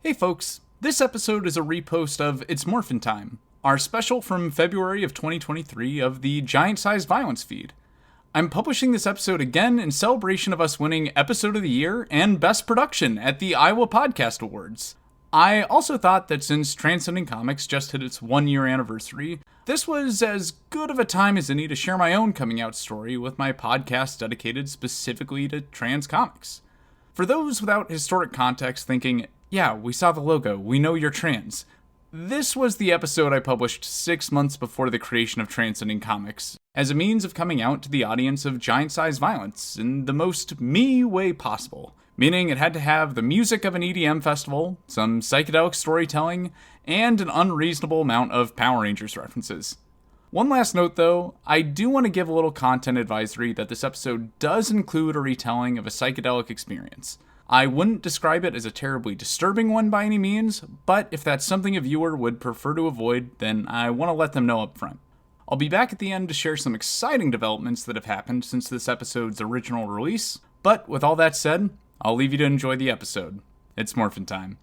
Hey folks, this episode is a repost of It's Morphin Time, our special from February of 2023 of the Giant Size Violence feed. I'm publishing this episode again in celebration of us winning Episode of the Year and Best Production at the Iowa Podcast Awards. I also thought that since Transcending Comics just hit its 1-year anniversary, this was as good of a time as any to share my own coming out story with my podcast dedicated specifically to trans comics. For those without historic context thinking, yeah, we saw the logo, we know you're trans. This was the episode I published 6 months before the creation of Transcending Comics, as a means of coming out to the audience of Giant Size Violence in the most me way possible. Meaning it had to have the music of an EDM festival, some psychedelic storytelling, and an unreasonable amount of Power Rangers references. One last note though, I do want to give a little content advisory that this episode does include a retelling of a psychedelic experience. I wouldn't describe it as a terribly disturbing one by any means, but if that's something a viewer would prefer to avoid, then I want to let them know up front. I'll be back at the end to share some exciting developments that have happened since this episode's original release, but with all that said, I'll leave you to enjoy the episode. It's Morphin Time.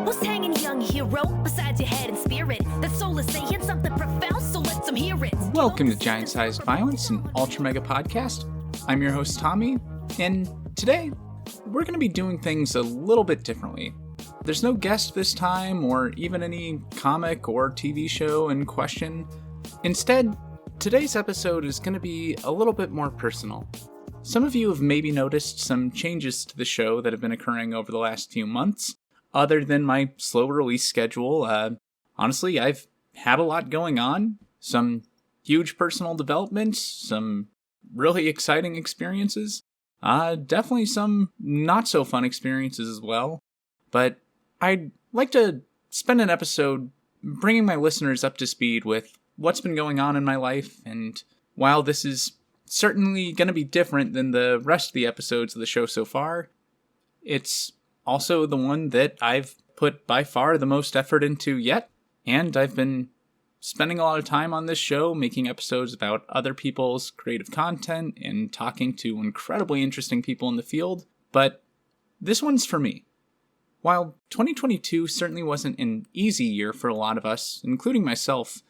What's hanging, young hero, beside your head and spirit? That soul is saying something profound, so let them hear it. Welcome to Giant Sized Violence, an ultra mega podcast. I'm your host Tomi, and today we're going to be doing things a little bit differently. There's no guest this time, or even any comic or TV show in question. Instead, today's episode is going to be a little bit more personal. Some of you have maybe noticed some changes to the show that have been occurring over the last few months. Other than my slow release schedule, honestly, I've had a lot going on. Some huge personal developments, some really exciting experiences, definitely some not so fun experiences as well. But I'd like to spend an episode bringing my listeners up to speed with what's been going on in my life, and while this is certainly going to be different than the rest of the episodes of the show so far, it's also the one that I've put by far the most effort into yet, and I've been spending a lot of time on this show making episodes about other people's creative content and talking to incredibly interesting people in the field, but this one's for me. While 2022 certainly wasn't an easy year for a lot of us, including myself,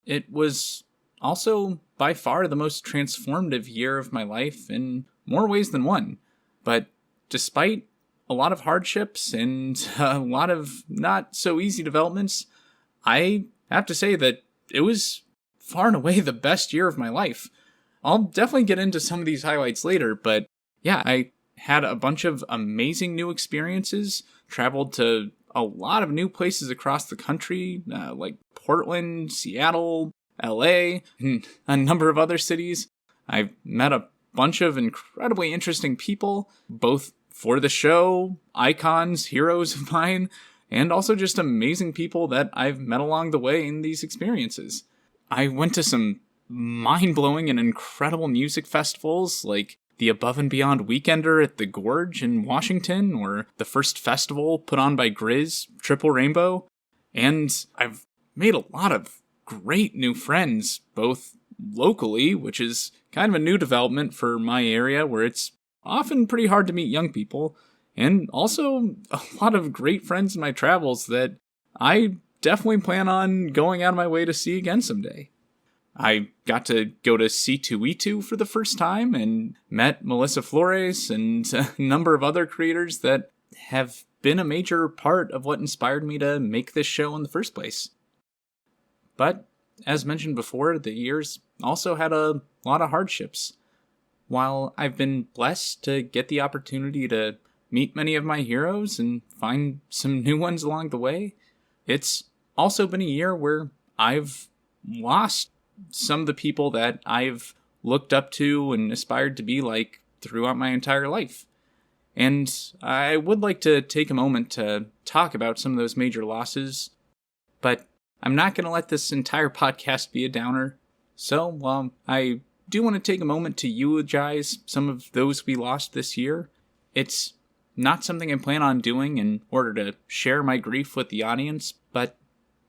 it was also by far the most transformative year of my life in more ways than one. But despite a lot of hardships and a lot of not so easy developments, I have to say that it was far and away the best year of my life. I'll definitely get into some of these highlights later, but yeah, I had a bunch of amazing new experiences, traveled to a lot of new places across the country, like Portland, Seattle, LA, and a number of other cities. I've met a bunch of incredibly interesting people, both for the show, icons, heroes of mine, and also just amazing people that I've met along the way in these experiences. I went to some mind-blowing and incredible music festivals like the Above and Beyond Weekender at the Gorge in Washington, or the first festival put on by Grizz, Triple Rainbow, and I've made a lot of great new friends, both locally, which is kind of a new development for my area where it's often pretty hard to meet young people, and also a lot of great friends in my travels that I definitely plan on going out of my way to see again someday. I got to go to C2E2 for the first time and met Melissa Flores and a number of other creators that have been a major part of what inspired me to make this show in the first place. But, as mentioned before, the years also had a lot of hardships. While I've been blessed to get the opportunity to meet many of my heroes and find some new ones along the way, it's also been a year where I've lost some of the people that I've looked up to and aspired to be like throughout my entire life. And I would like to take a moment to talk about some of those major losses, but I'm not going to let this entire podcast be a downer. So, I do want to take a moment to eulogize some of those we lost this year. It's not something I plan on doing in order to share my grief with the audience, but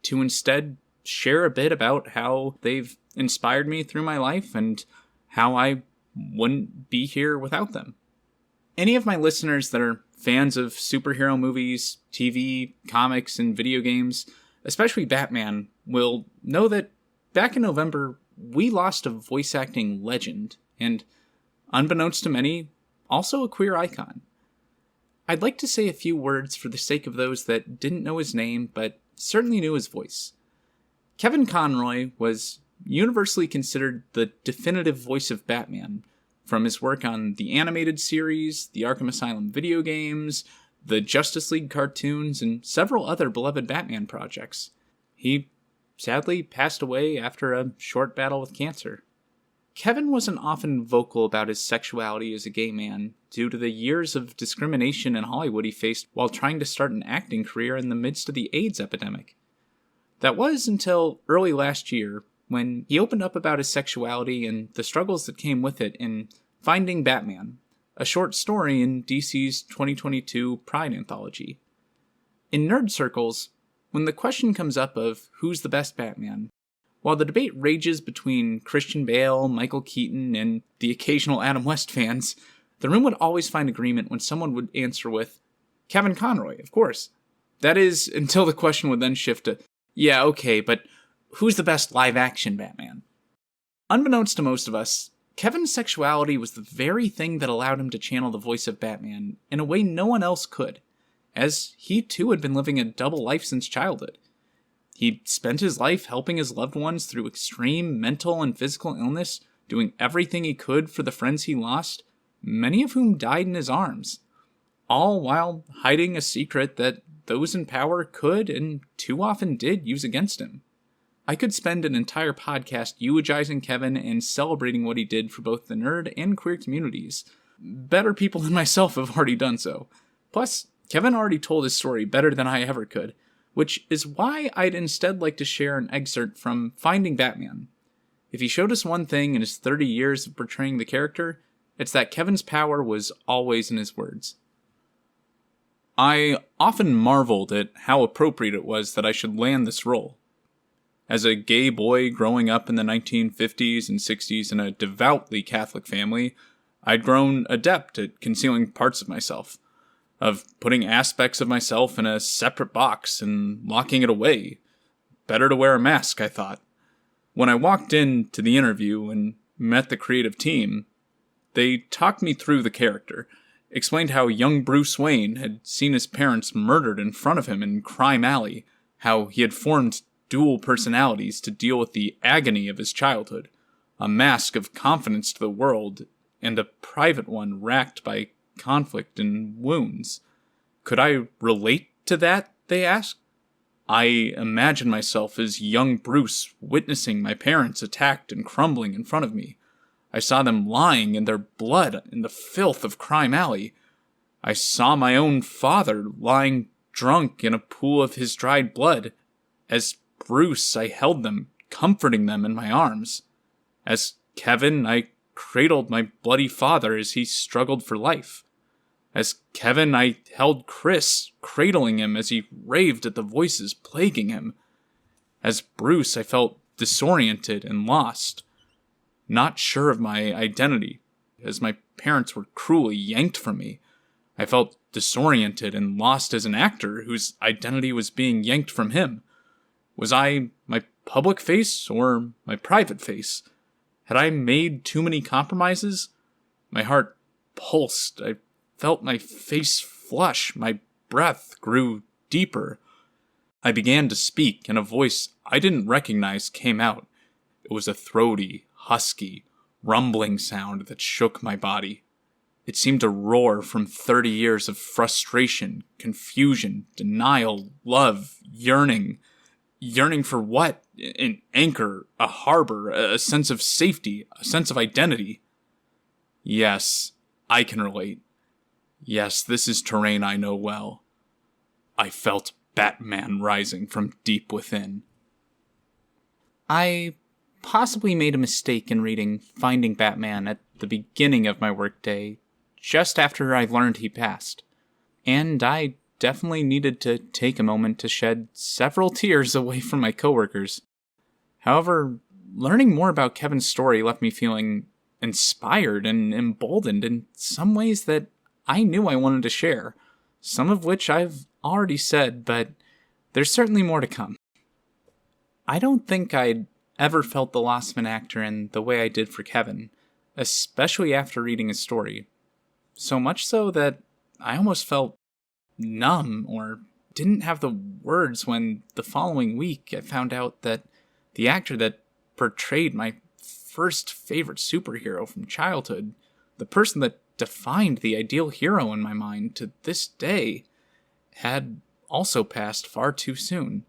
to instead share a bit about how they've inspired me through my life and how I wouldn't be here without them. Any of my listeners that are fans of superhero movies, TV, comics, and video games, especially Batman, will know that back in November, we lost a voice acting legend, and unbeknownst to many, also a queer icon. I'd like to say a few words for the sake of those that didn't know his name, but certainly knew his voice. Kevin Conroy was universally considered the definitive voice of Batman, from his work on the animated series, the Arkham Asylum video games, the Justice League cartoons, and several other beloved Batman projects. He sadly passed away after a short battle with cancer. Kevin wasn't often vocal about his sexuality as a gay man due to the years of discrimination in Hollywood he faced while trying to start an acting career in the midst of the AIDS epidemic. That was until early last year, when he opened up about his sexuality and the struggles that came with it in Finding Batman, a short story in DC's 2022 Pride anthology. In nerd circles, when the question comes up of who's the best Batman, while the debate rages between Christian Bale, Michael Keaton, and the occasional Adam West fans, the room would always find agreement when someone would answer with, Kevin Conroy, of course. That is, until the question would then shift to, yeah, okay, but who's the best live-action Batman? Unbeknownst to most of us, Kevin's sexuality was the very thing that allowed him to channel the voice of Batman in a way no one else could, as he too had been living a double life since childhood. He spent his life helping his loved ones through extreme mental and physical illness, doing everything he could for the friends he lost, many of whom died in his arms, all while hiding a secret that those in power could and too often did use against him. I could spend an entire podcast eulogizing Kevin and celebrating what he did for both the nerd and queer communities. Better people than myself have already done so. Plus, Kevin already told his story better than I ever could, which is why I'd instead like to share an excerpt from Finding Batman. If he showed us one thing in his 30 years of portraying the character, it's that Kevin's power was always in his words. I often marveled at how appropriate it was that I should land this role. As a gay boy growing up in the 1950s and 60s in a devoutly Catholic family, I'd grown adept at concealing parts of myself, of putting aspects of myself in a separate box and locking it away. Better to wear a mask, I thought. When I walked into the interview and met the creative team, they talked me through the character, explained how young Bruce Wayne had seen his parents murdered in front of him in Crime Alley, how he had formed dual personalities to deal with the agony of his childhood, a mask of confidence to the world, and a private one racked by conflict and wounds. Could I relate to that, they asked? I imagined myself as young Bruce witnessing my parents attacked and crumbling in front of me. I saw them lying in their blood in the filth of Crime Alley. I saw my own father lying drunk in a pool of his dried blood. As Bruce, I held them, comforting them in my arms. As Kevin, I cradled my bloody father as he struggled for life. As Kevin, I held Chris, cradling him as he raved at the voices plaguing him. As Bruce, I felt disoriented and lost, not sure of my identity, as my parents were cruelly yanked from me. I felt disoriented and lost as an actor whose identity was being yanked from him. Was I my public face or my private face? Had I made too many compromises? My heart pulsed. I felt my face flush. My breath grew deeper. I began to speak, and a voice I didn't recognize came out. It was a throaty, husky, rumbling sound that shook my body. It seemed to roar from 30 years of frustration, confusion, denial, love, yearning. Yearning for what? An anchor, a harbor, a sense of safety, a sense of identity. Yes, I can relate. Yes, this is terrain I know well. I felt Batman rising from deep within. I possibly made a mistake in reading Finding Batman at the beginning of my workday, just after I learned he passed. And I definitely needed to take a moment to shed several tears away from my coworkers. However, learning more about Kevin's story left me feeling inspired and emboldened in some ways that I knew I wanted to share, some of which I've already said, but there's certainly more to come. I don't think I'd ever felt the loss of an actor in the way I did for Kevin, especially after reading his story. So much so that I almost felt numb or didn't have the words when the following week I found out that the actor that portrayed my first favorite superhero from childhood, the person that defined the ideal hero in my mind to this day, had also passed far too soon.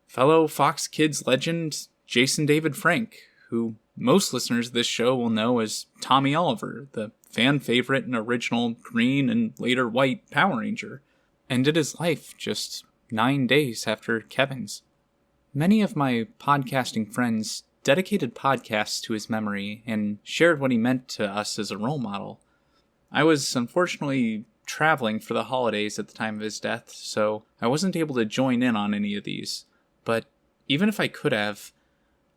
Fellow Fox Kids legend Jason David Frank, who most listeners of this show will know as Tomi Oliver, the fan favorite and original green and later white Power Ranger, ended his life just 9 days after Kevin's. Many of my podcasting friends dedicated podcasts to his memory and shared what he meant to us as a role model. I was unfortunately traveling for the holidays at the time of his death, so I wasn't able to join in on any of these. But even if I could have,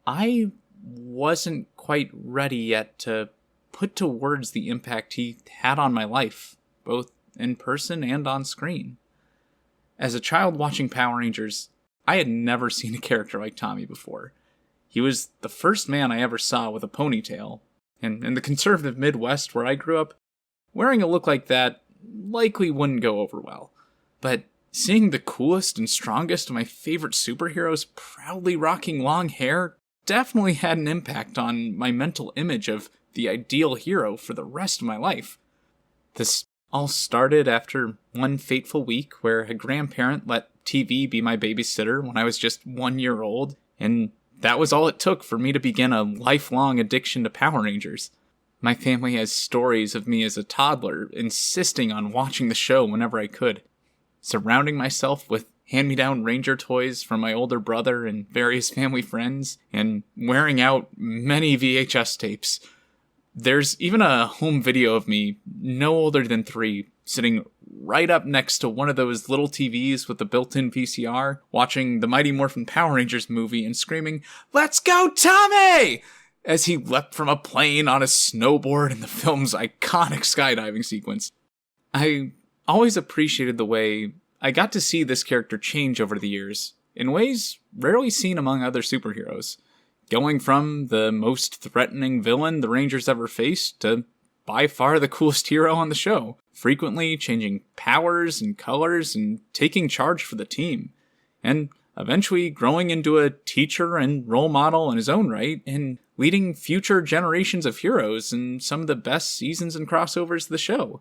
I wasn't quite ready yet to put to words the impact he had on my life, both in person and on screen. As a child watching Power Rangers, I had never seen a character like Tomi before. He was the first man I ever saw with a ponytail, and in the conservative Midwest where I grew up, wearing a look like that likely wouldn't go over well. But seeing the coolest and strongest of my favorite superheroes proudly rocking long hair definitely had an impact on my mental image of the ideal hero for the rest of my life. This all started after one fateful week where a grandparent let TV be my babysitter when I was just 1 year old, and that was all it took for me to begin a lifelong addiction to Power Rangers. My family has stories of me as a toddler insisting on watching the show whenever I could, surrounding myself with hand-me-down Ranger toys from my older brother and various family friends, and wearing out many VHS tapes. There's even a home video of me, no older than 3, sitting right up next to one of those little TVs with the built-in VCR, watching the Mighty Morphin Power Rangers movie and screaming, "Let's go, Tomi!" as he leapt from a plane on a snowboard in the film's iconic skydiving sequence. I always appreciated the way I got to see this character change over the years, in ways rarely seen among other superheroes, going from the most threatening villain the Rangers ever faced to by far the coolest hero on the show, frequently changing powers and colors and taking charge for the team, and eventually growing into a teacher and role model in his own right, and leading future generations of heroes in some of the best seasons and crossovers of the show.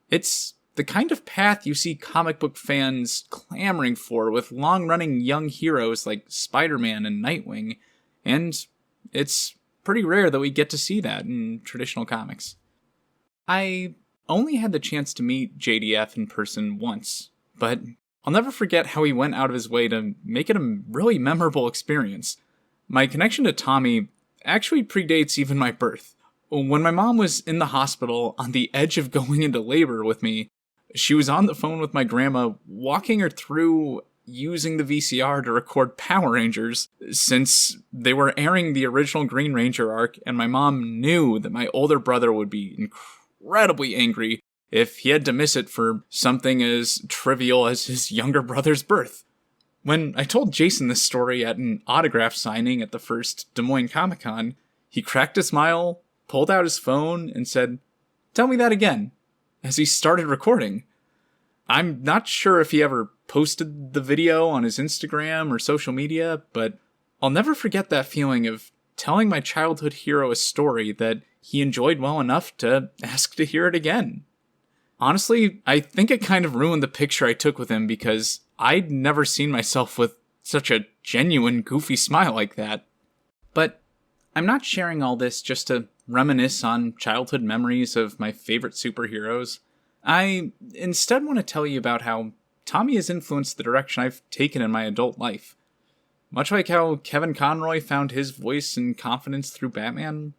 It's the kind of path you see comic book fans clamoring for with long-running young heroes like Spider-Man and Nightwing, and it's pretty rare that we get to see that in traditional comics. I only had the chance to meet JDF in person once, but I'll never forget how he went out of his way to make it a really memorable experience. My connection to Tomi actually predates even my birth. When my mom was in the hospital on the edge of going into labor with me, she was on the phone with my grandma, walking her through using the VCR to record Power Rangers, since they were airing the original Green Ranger arc, and my mom knew that my older brother would be incredibly angry if he had to miss it for something as trivial as his younger brother's birth. When I told Jason this story at an autograph signing at the first Des Moines Comic-Con, he cracked a smile, pulled out his phone, and said, "Tell me that again," as he started recording. I'm not sure if he ever posted the video on his Instagram or social media, but I'll never forget that feeling of telling my childhood hero a story that he enjoyed well enough to ask to hear it again. Honestly, I think it kind of ruined the picture I took with him because I'd never seen myself with such a genuine, goofy smile like that. But I'm not sharing all this just to reminisce on childhood memories of my favorite superheroes. I instead want to tell you about how Tomi has influenced the direction I've taken in my adult life. Much like how Kevin Conroy found his voice and confidence through Batman,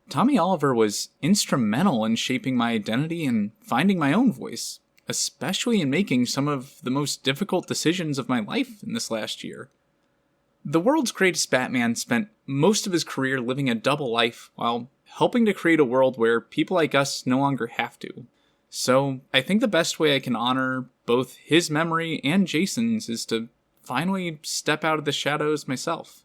Tomi Oliver was instrumental in shaping my identity and finding my own voice, especially in making some of the most difficult decisions of my life in this last year. The world's greatest Batman spent most of his career living a double life while helping to create a world where people like us no longer have to. So I think the best way I can honor both his memory and Jason's is to finally step out of the shadows myself.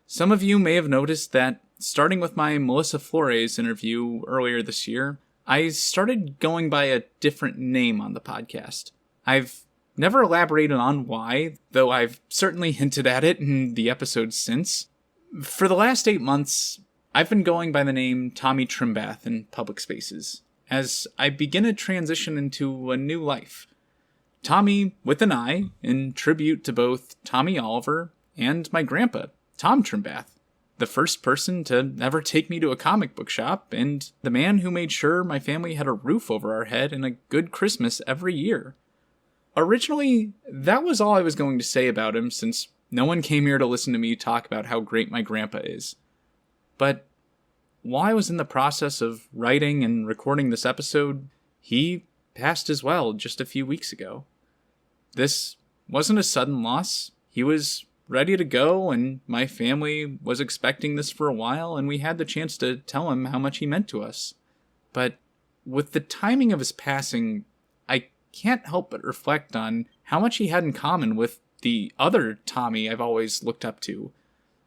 Some of you may have noticed that, starting with my Melissa Flores interview earlier this year, I started going by a different name on the podcast. I've never elaborated on why, though I've certainly hinted at it in the episodes since. For the last 8 months, I've been going by the name Tomi Trimbath in public spaces, as I begin a transition into a new life. Tomi with an I, in tribute to both Tommy Oliver and my grandpa, Tom Trimbath, the first person to ever take me to a comic book shop, and the man who made sure my family had a roof over our head and a good Christmas every year. Originally, that was all I was going to say about him, since no one came here to listen to me talk about how great my grandpa is. But while I was in the process of writing and recording this episode, he passed as well just a few weeks ago. This wasn't a sudden loss. He was ready to go, and my family was expecting this for a while, and we had the chance to tell him how much he meant to us. But with the timing of his passing, I can't help but reflect on how much he had in common with the other Tommy I've always looked up to.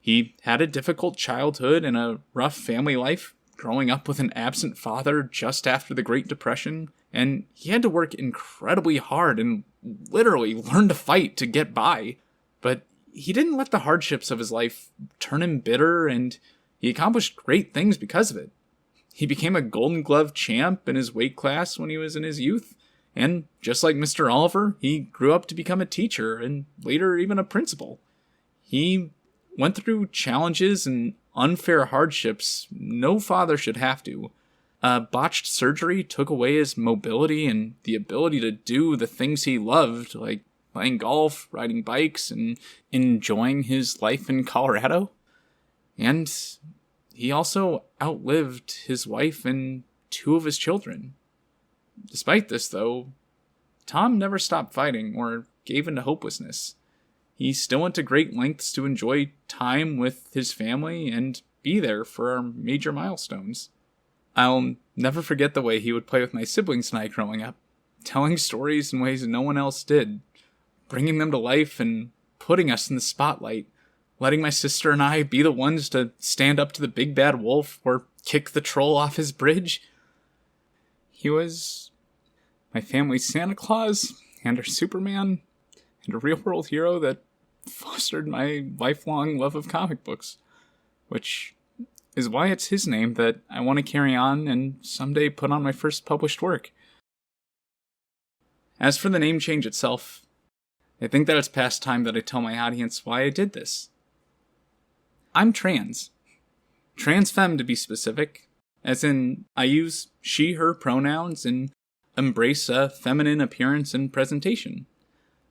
He had a difficult childhood and a rough family life, growing up with an absent father just after the Great Depression, and he had to work incredibly hard and literally learn to fight to get by. But he didn't let the hardships of his life turn him bitter, and he accomplished great things because of it. He became a Golden Glove champ in his weight class when he was in his youth, and just like Mr. Oliver, he grew up to become a teacher and later even a principal. He went through challenges and unfair hardships no father should have to. Botched surgery took away his mobility and the ability to do the things he loved, like playing golf, riding bikes, and enjoying his life in Colorado. And he also outlived his wife and 2 of his children. Despite this, though, Tom never stopped fighting or gave in to hopelessness. He still went to great lengths to enjoy time with his family and be there for our major milestones. I'll never forget the way he would play with my siblings and I growing up, telling stories in ways no one else did, bringing them to life and putting us in the spotlight, letting my sister and I be the ones to stand up to the big bad wolf or kick the troll off his bridge. He was my family's Santa Claus and our Superman and a real-world hero that fostered my lifelong love of comic books, which is why it's his name that I want to carry on and someday put on my first published work. As for the name change itself, I think that it's past time that I tell my audience why I did this. I'm trans. Trans femme to be specific, as in I use she, her pronouns and embrace a feminine appearance and presentation.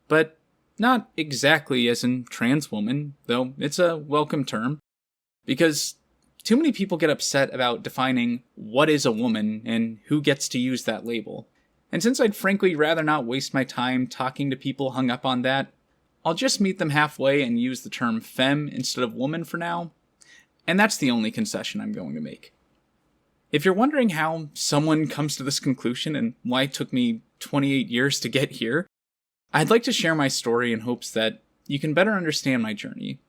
But not exactly as in trans woman, though it's a welcome term, because too many people get upset about defining what is a woman and who gets to use that label. And since I'd frankly rather not waste my time talking to people hung up on that, I'll just meet them halfway and use the term femme instead of woman for now, and that's the only concession I'm going to make. If you're wondering how someone comes to this conclusion and why it took me 28 years to get here, I'd like to share my story in hopes that you can better understand my journey.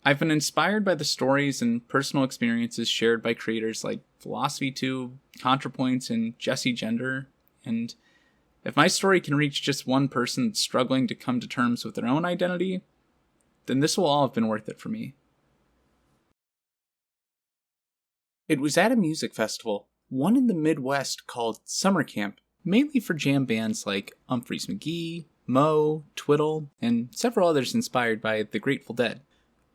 I've been inspired by the stories and personal experiences shared by creators like PhilosophyTube, ContraPoints, and Jesse Gender, and if my story can reach just one person that's struggling to come to terms with their own identity, then this will all have been worth it for me. It was at a music festival, one in the Midwest called Summer Camp, mainly for jam bands like Humphreys McGee, Moe, Twiddle, and several others inspired by the Grateful Dead.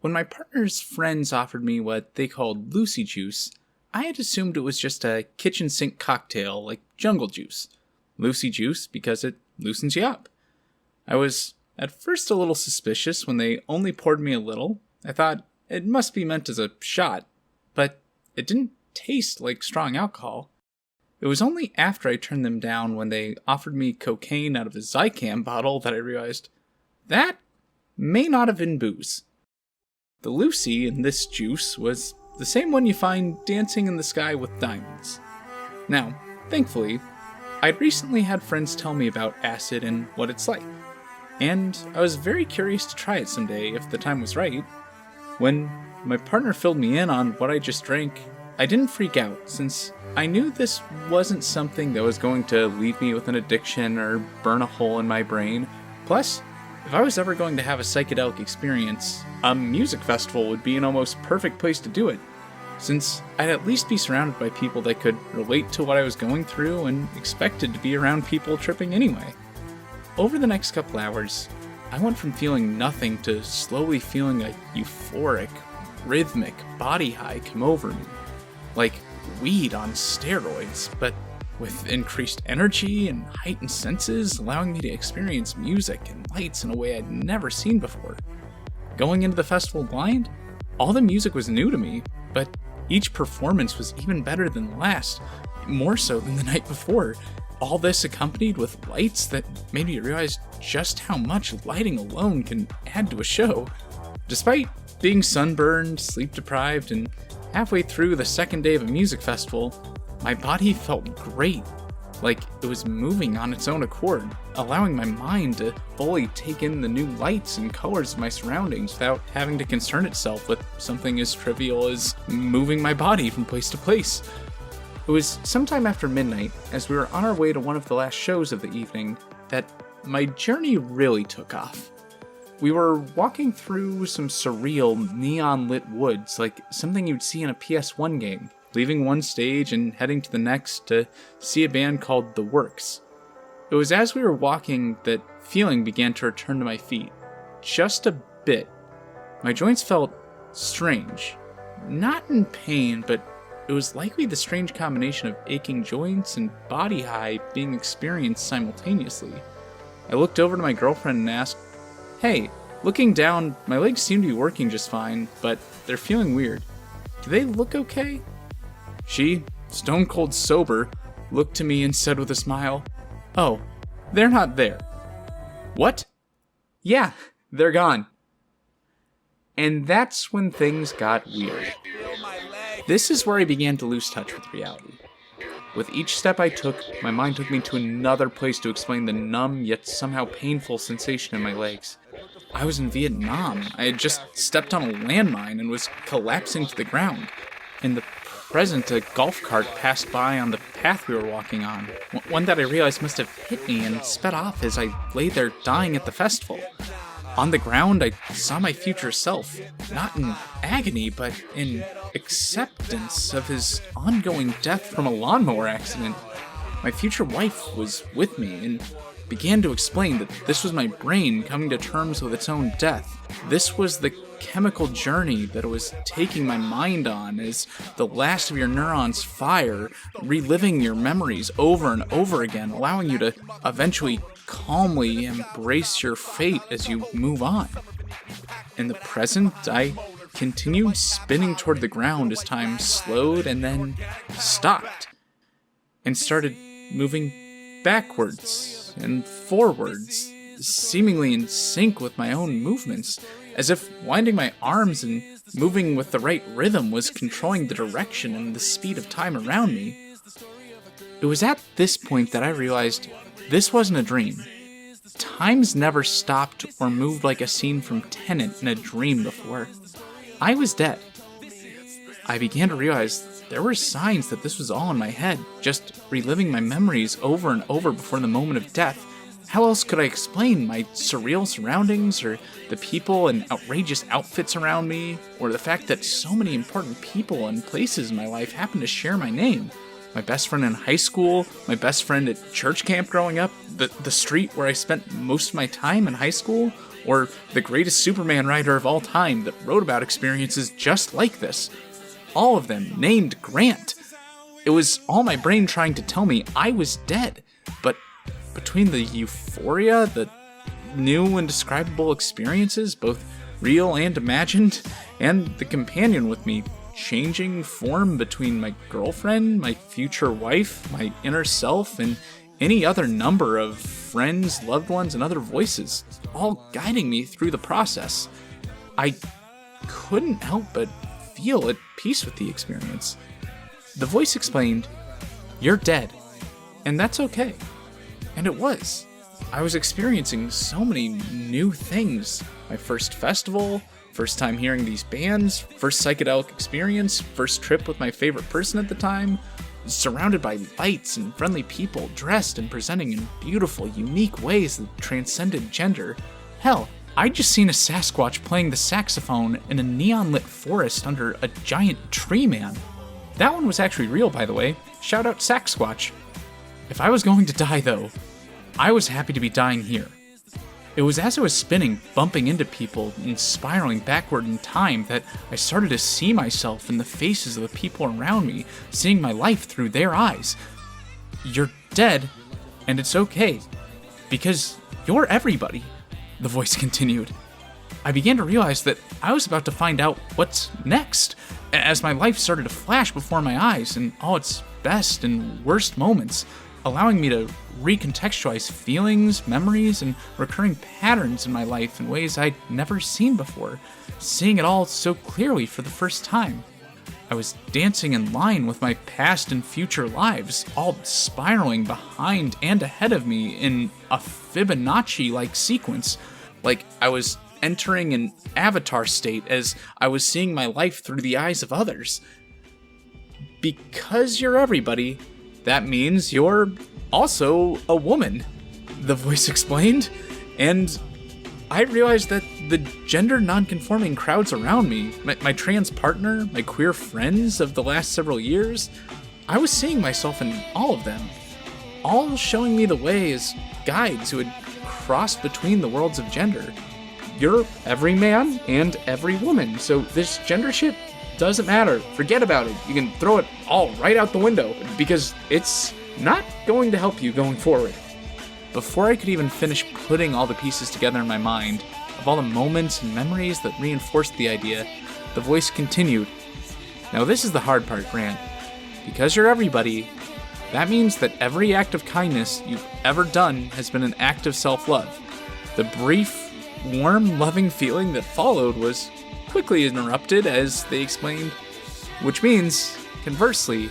When my partner's friends offered me what they called Lucy Juice, I had assumed it was just a kitchen sink cocktail like Jungle Juice. Lucy Juice because it loosens you up. I was at first a little suspicious when they only poured me a little. I thought it must be meant as a shot, but it didn't taste like strong alcohol. It was only after I turned them down when they offered me cocaine out of a Zicam bottle that I realized that may not have been booze. The Lucy in this juice was the same one you find dancing in the sky with diamonds. Now, thankfully, I'd recently had friends tell me about acid and what it's like, and I was very curious to try it someday if the time was right. When my partner filled me in on what I just drank, I didn't freak out, since I knew this wasn't something that was going to leave me with an addiction or burn a hole in my brain. Plus, if I was ever going to have a psychedelic experience, a music festival would be an almost perfect place to do it, since I'd at least be surrounded by people that could relate to what I was going through and expected to be around people tripping anyway. Over the next couple hours, I went from feeling nothing to slowly feeling a euphoric, rhythmic body high come over me, like weed on steroids, but with increased energy and heightened senses, allowing me to experience music and lights in a way I'd never seen before. Going into the festival blind, all the music was new to me, but each performance was even better than the last, more so than the night before. All this accompanied with lights that made me realize just how much lighting alone can add to a show. Despite being sunburned, sleep-deprived, and halfway through the second day of a music festival, my body felt great, like it was moving on its own accord, allowing my mind to fully take in the new lights and colors of my surroundings without having to concern itself with something as trivial as moving my body from place to place. It was sometime after midnight, as we were on our way to one of the last shows of the evening, that my journey really took off. We were walking through some surreal, neon-lit woods, like something you'd see in a PS1 game, leaving one stage and heading to the next to see a band called The Works. It was as we were walking that feeling began to return to my feet. Just a bit. My joints felt strange. Not in pain, but it was likely the strange combination of aching joints and body high being experienced simultaneously. I looked over to my girlfriend and asked, "Hey, looking down, my legs seem to be working just fine, but they're feeling weird. Do they look okay?" She, stone cold sober, looked to me and said with a smile, "Oh, they're not there." "What?" "Yeah, they're gone." And that's when things got weird. This is where I began to lose touch with reality. With each step I took, my mind took me to another place to explain the numb yet somehow painful sensation in my legs. I was in Vietnam. I had just stepped on a landmine and was collapsing to the ground. In the present, a golf cart passed by on the path we were walking on, one that I realized must have hit me and sped off as I lay there dying at the festival. On the ground, I saw my future self, not in agony, but in acceptance of his ongoing death from a lawnmower accident. My future wife was with me and began to explain that this was my brain coming to terms with its own death. This was the chemical journey that it was taking my mind on as the last of your neurons fire, reliving your memories over and over again, allowing you to eventually calmly embrace your fate as you move on. In the present, I continued spinning toward the ground as time slowed and then stopped, and started moving backwards and forwards, seemingly in sync with my own movements, as if winding my arms and moving with the right rhythm was controlling the direction and the speed of time around me. It was at this point that I realized this wasn't a dream. Time's never stopped or moved like a scene from Tenet in a dream before. I was dead. I began to realize there were signs that this was all in my head, just reliving my memories over and over before the moment of death. How else could I explain my surreal surroundings, or the people and outrageous outfits around me, or the fact that so many important people and places in my life happen to share my name? My best friend in high school, my best friend at church camp growing up, the street where I spent most of my time in high school, or the greatest Superman writer of all time that wrote about experiences just like this. All of them named Grant. It was all my brain trying to tell me I was dead, but between the euphoria, the new indescribable experiences, both real and imagined, and the companion with me, changing form between my girlfriend, my future wife, my inner self, and any other number of friends, loved ones, and other voices, all guiding me through the process. I couldn't help but feel at peace with the experience. The voice explained, "You're dead, and that's okay." And it was. I was experiencing so many new things. My first festival, first time hearing these bands, first psychedelic experience, first trip with my favorite person at the time, surrounded by lights and friendly people, dressed and presenting in beautiful, unique ways that transcended gender. Hell, I'd just seen a Sasquatch playing the saxophone in a neon-lit forest under a giant tree man. That one was actually real, by the way. Shout out Sasquatch. If I was going to die, though, I was happy to be dying here. It was as I was spinning, bumping into people, and spiraling backward in time that I started to see myself in the faces of the people around me, seeing my life through their eyes. "You're dead, and it's okay, because you're everybody," the voice continued. I began to realize that I was about to find out what's next, as my life started to flash before my eyes in all its best and worst moments, allowing me to recontextualize feelings, memories, and recurring patterns in my life in ways I'd never seen before, seeing it all so clearly for the first time. I was dancing in line with my past and future lives, all spiraling behind and ahead of me in a Fibonacci-like sequence, like I was entering an avatar state as I was seeing my life through the eyes of others. Because you're everybody, that means you're also a woman, the voice explained, and I realized that the gender non-conforming crowds around me, my trans partner, my queer friends of the last several years, I was seeing myself in all of them, all showing me the way as guides who had crossed between the worlds of gender. You're every man and every woman, so this gender shit doesn't matter. Forget about it. You can throw it all right out the window, because it's not going to help you going forward. Before I could even finish putting all the pieces together in my mind, of all the moments and memories that reinforced the idea, the voice continued. "Now this is the hard part, Grant. Because you're everybody, that means that every act of kindness you've ever done has been an act of self-love." The brief, warm, loving feeling that followed was quickly interrupted as they explained, which means, conversely,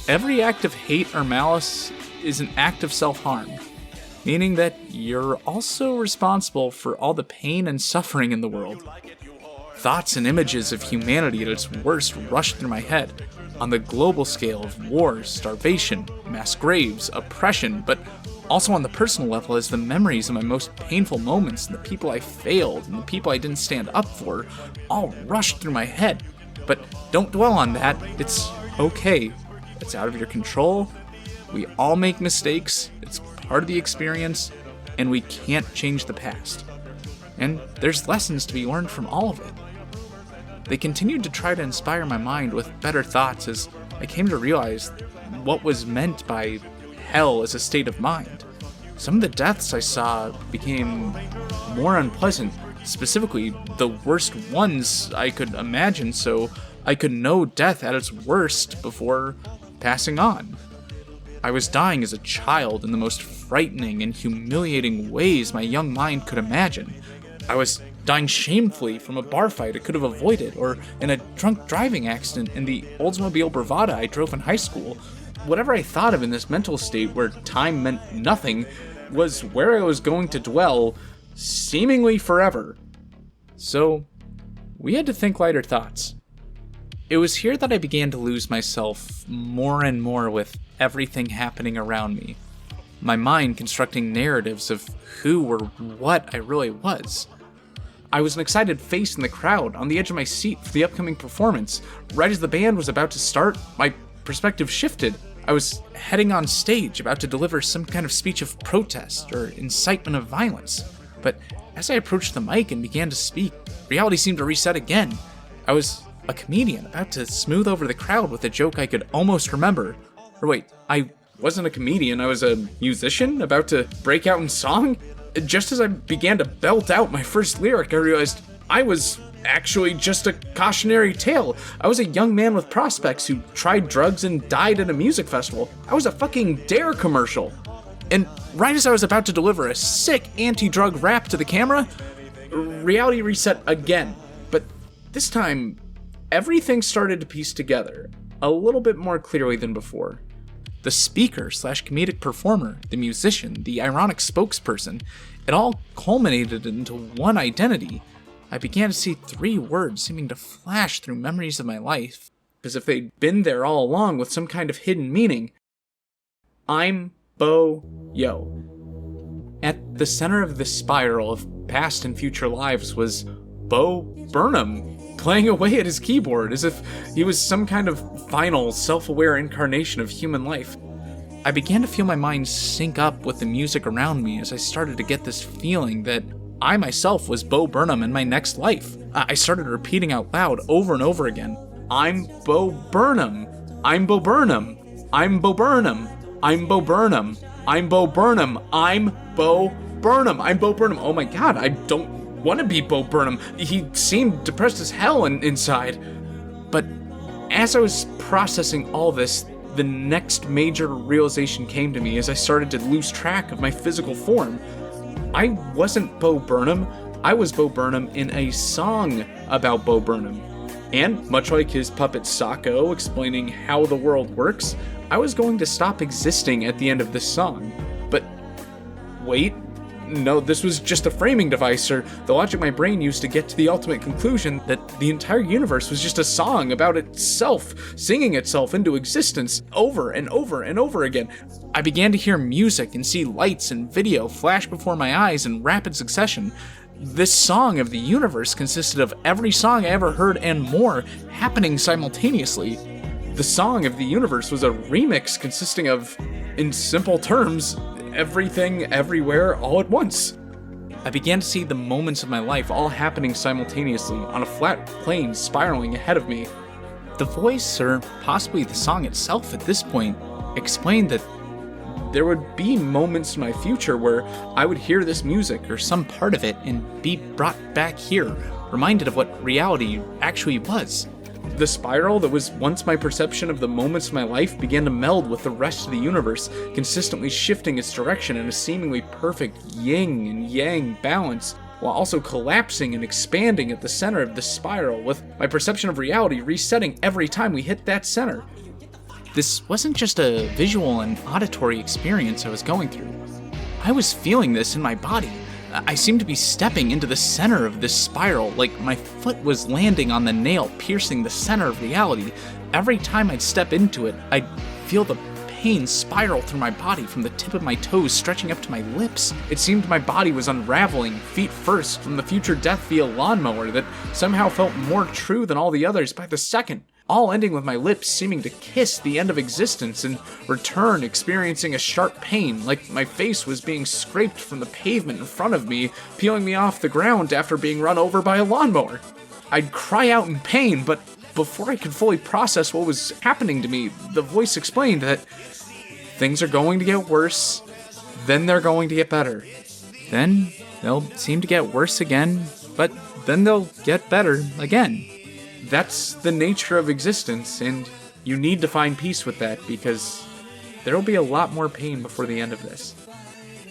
every act of hate or malice is an act of self-harm, meaning that you're also responsible for all the pain and suffering in the world. Thoughts and images of humanity at its worst rushed through my head, on the global scale of wars, starvation, mass graves, oppression, but also on the personal level as the memories of my most painful moments and the people I failed and the people I didn't stand up for all rushed through my head. But don't dwell on that. It's okay. It's out of your control. We all make mistakes. It's part of the experience, and we can't change the past. And there's lessons to be learned from all of it. They continued to try to inspire my mind with better thoughts as I came to realize what was meant by hell as a state of mind. Some of the deaths I saw became more unpleasant, specifically the worst ones I could imagine, so I could know death at its worst before passing on. I was dying as a child in the most frightening and humiliating ways my young mind could imagine. I was dying shamefully from a bar fight I could have avoided, or in a drunk driving accident in the Oldsmobile Bravada I drove in high school. Whatever I thought of in this mental state where time meant nothing was where I was going to dwell, seemingly forever. So, we had to think lighter thoughts. It was here that I began to lose myself more and more with everything happening around me. My mind constructing narratives of who or what I really was. I was an excited face in the crowd, on the edge of my seat for the upcoming performance. Right as the band was about to start, my perspective shifted. I was heading on stage, about to deliver some kind of speech of protest or incitement of violence. But as I approached the mic and began to speak, reality seemed to reset again. I was a comedian, about to smooth over the crowd with a joke I could almost remember. Or wait, I wasn't a comedian, I was a musician, about to break out in song? Just as I began to belt out my first lyric, I realized I was actually just a cautionary tale. I was a young man with prospects who tried drugs and died at a music festival. I was a fucking Dare commercial. And right as I was about to deliver a sick anti-drug rap to the camera, reality reset again. But This time, everything started to piece together a little bit more clearly than before. The speaker/comedic performer, the musician, the ironic spokesperson, it all culminated into one identity. I began to see 3 words seeming to flash through memories of my life, as if they'd been there all along with some kind of hidden meaning. I'm Bo Yo. At the center of this spiral of past and future lives was Bo Burnham, playing away at his keyboard as if he was some kind of final, self-aware incarnation of human life. I began to feel my mind sync up with the music around me as I started to get this feeling that I myself was Bo Burnham in my next life. I started repeating out loud over and over again, I'm Bo Burnham. I'm Bo Burnham. I'm Bo Burnham. I'm Bo Burnham. I'm Bo Burnham. I'm Bo Burnham. I'm Bo Burnham. Oh my god, I don't want to be Bo Burnham. He seemed depressed as hell inside. But as I was processing all this, the next major realization came to me as I started to lose track of my physical form. I wasn't Bo Burnham. I was Bo Burnham in a song about Bo Burnham. And much like his puppet Sacco explaining how the world works, I was going to stop existing at the end of this song. But wait, no, this was just a framing device, or the logic my brain used to get to the ultimate conclusion that the entire universe was just a song about itself, singing itself into existence over and over and over again. I began to hear music and see lights and video flash before my eyes in rapid succession. This song of the universe consisted of every song I ever heard and more happening simultaneously. The song of the universe was a remix consisting of, in simple terms, everything, everywhere, all at once. I began to see the moments of my life all happening simultaneously on a flat plane spiraling ahead of me. The voice, or possibly the song itself at this point, explained that there would be moments in my future where I would hear this music or some part of it and be brought back here, reminded of what reality actually was. The spiral that was once my perception of the moments of my life began to meld with the rest of the universe, consistently shifting its direction in a seemingly perfect yin and yang balance, while also collapsing and expanding at the center of the spiral, with my perception of reality resetting every time we hit that center. This wasn't just a visual and auditory experience I was going through. I was feeling this in my body. I seemed to be stepping into the center of this spiral, like my foot was landing on the nail piercing the center of reality. Every time I'd step into it, I'd feel the pain spiral through my body from the tip of my toes stretching up to my lips. It seemed my body was unraveling, feet first, from the future death via lawnmower that somehow felt more true than all the others by the second. All ending with my lips seeming to kiss the end of existence and return experiencing a sharp pain, like my face was being scraped from the pavement in front of me, peeling me off the ground after being run over by a lawnmower. I'd cry out in pain, but before I could fully process what was happening to me, the voice explained that things are going to get worse, then they're going to get better. Then they'll seem to get worse again, but then they'll get better again. That's the nature of existence, and you need to find peace with that because there'll be a lot more pain before the end of this.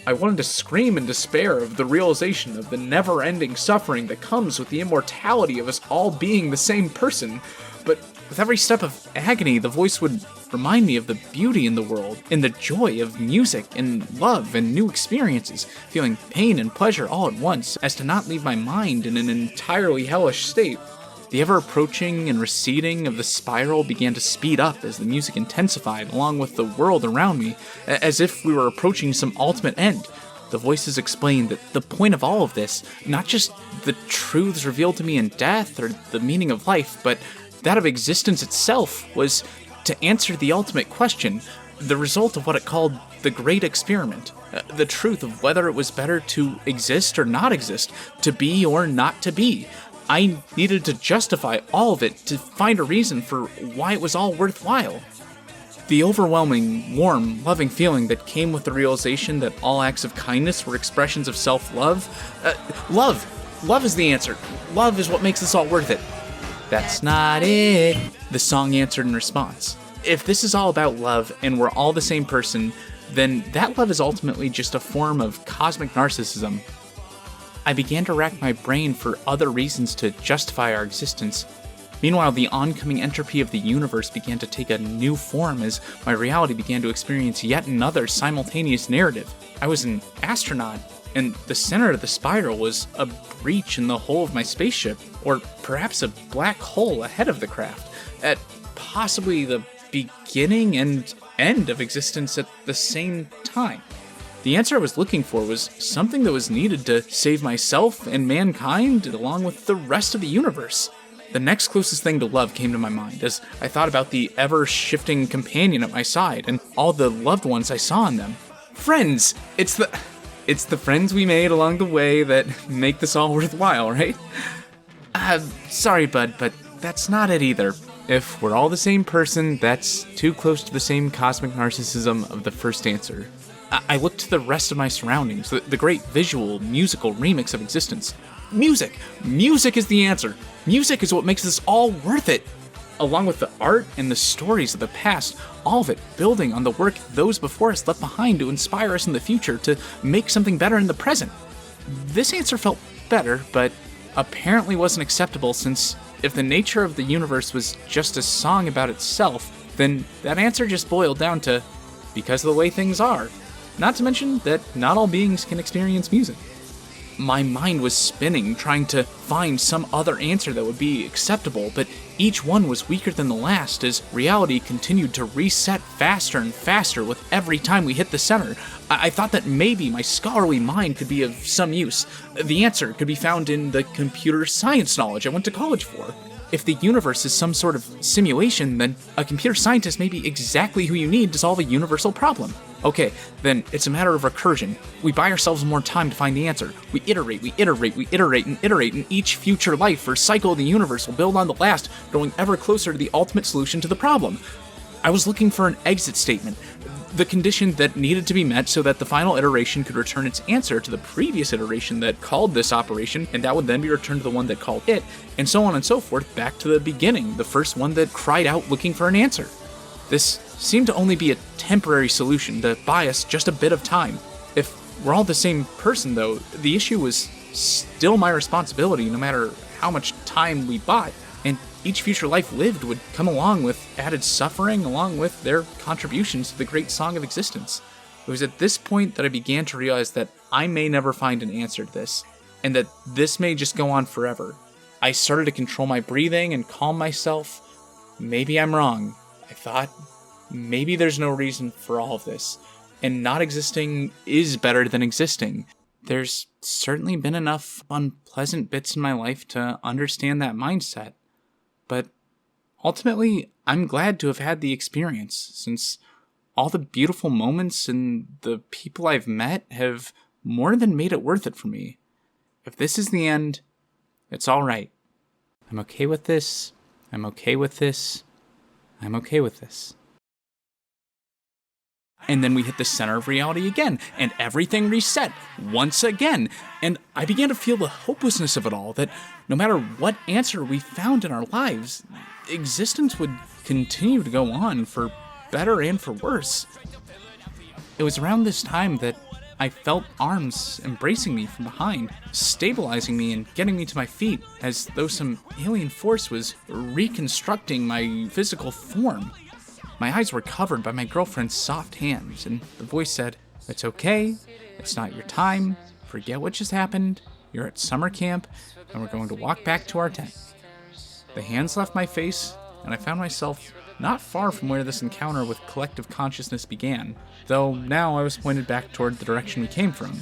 I wanted to scream in despair of the realization of the never-ending suffering that comes with the immortality of us all being the same person, but with every step of agony, the voice would remind me of the beauty in the world, and the joy of music and love and new experiences, feeling pain and pleasure all at once, as to not leave my mind in an entirely hellish state. The ever-approaching and receding of the spiral began to speed up as the music intensified, along with the world around me, as if we were approaching some ultimate end. The voices explained that the point of all of this, not just the truths revealed to me in death or the meaning of life, but that of existence itself, was to answer the ultimate question, the result of what it called the Great Experiment, the truth of whether it was better to exist or not exist, to be or not to be. I needed to justify all of it to find a reason for why it was all worthwhile. The overwhelming, warm, loving feeling that came with the realization that all acts of kindness were expressions of self-love. Love is the answer. Love is what makes this all worth it. That's not it, the song answered in response. If this is all about love and we're all the same person, then that love is ultimately just a form of cosmic narcissism. I began to rack my brain for other reasons to justify our existence. Meanwhile, the oncoming entropy of the universe began to take a new form as my reality began to experience yet another simultaneous narrative. I was an astronaut, and the center of the spiral was a breach in the hull of my spaceship, or perhaps a black hole ahead of the craft, at possibly the beginning and end of existence at the same time. The answer I was looking for was something that was needed to save myself and mankind along with the rest of the universe. The next closest thing to love came to my mind as I thought about the ever-shifting companion at my side and all the loved ones I saw in them. Friends! It's the friends we made along the way that make this all worthwhile, right? Sorry, bud, but that's not it either. If we're all the same person, that's too close to the same cosmic narcissism of the first answer. I looked to the rest of my surroundings, the great visual, musical remix of existence. Music! Music is the answer! Music is what makes this all worth it! Along with the art and the stories of the past, all of it building on the work those before us left behind to inspire us in the future to make something better in the present. This answer felt better, but apparently wasn't acceptable since if the nature of the universe was just a song about itself, then that answer just boiled down to because of the way things are. Not to mention that not all beings can experience music. My mind was spinning, trying to find some other answer that would be acceptable, but each one was weaker than the last as reality continued to reset faster and faster with every time we hit the center. I thought that maybe my scholarly mind could be of some use. The answer could be found in the computer science knowledge I went to college for. If the universe is some sort of simulation, then a computer scientist may be exactly who you need to solve a universal problem. Okay, then it's a matter of recursion. We buy ourselves more time to find the answer. We iterate, and iterate, and each future life or cycle of the universe will build on the last, growing ever closer to the ultimate solution to the problem. I was looking for an exit statement, the condition that needed to be met so that the final iteration could return its answer to the previous iteration that called this operation, and that would then be returned to the one that called it, and so on and so forth back to the beginning, the first one that cried out looking for an answer. This seemed to only be a temporary solution to buy us just a bit of time. If we're all the same person, though, the issue was still my responsibility no matter how much time we bought, and each future life lived would come along with added suffering along with their contributions to the great song of existence. It was at this point that I began to realize that I may never find an answer to this, and that this may just go on forever. I started to control my breathing and calm myself. Maybe I'm wrong. I thought, maybe there's no reason for all of this, and not existing is better than existing. There's certainly been enough unpleasant bits in my life to understand that mindset, but ultimately, I'm glad to have had the experience, since all the beautiful moments and the people I've met have more than made it worth it for me. If this is the end, it's alright. I'm okay with this. I'm okay with this. I'm okay with this. And then we hit the center of reality again, and everything reset once again. And I began to feel the hopelessness of it all, that no matter what answer we found in our lives, existence would continue to go on for better and for worse. It was around this time that I felt arms embracing me from behind, stabilizing me and getting me to my feet, as though some alien force was reconstructing my physical form. My eyes were covered by my girlfriend's soft hands, and the voice said, "It's okay, it's not your time, forget what just happened, you're at summer camp, and we're going to walk back to our tent." The hands left my face, and I found myself not far from where this encounter with collective consciousness began, though now I was pointed back toward the direction we came from.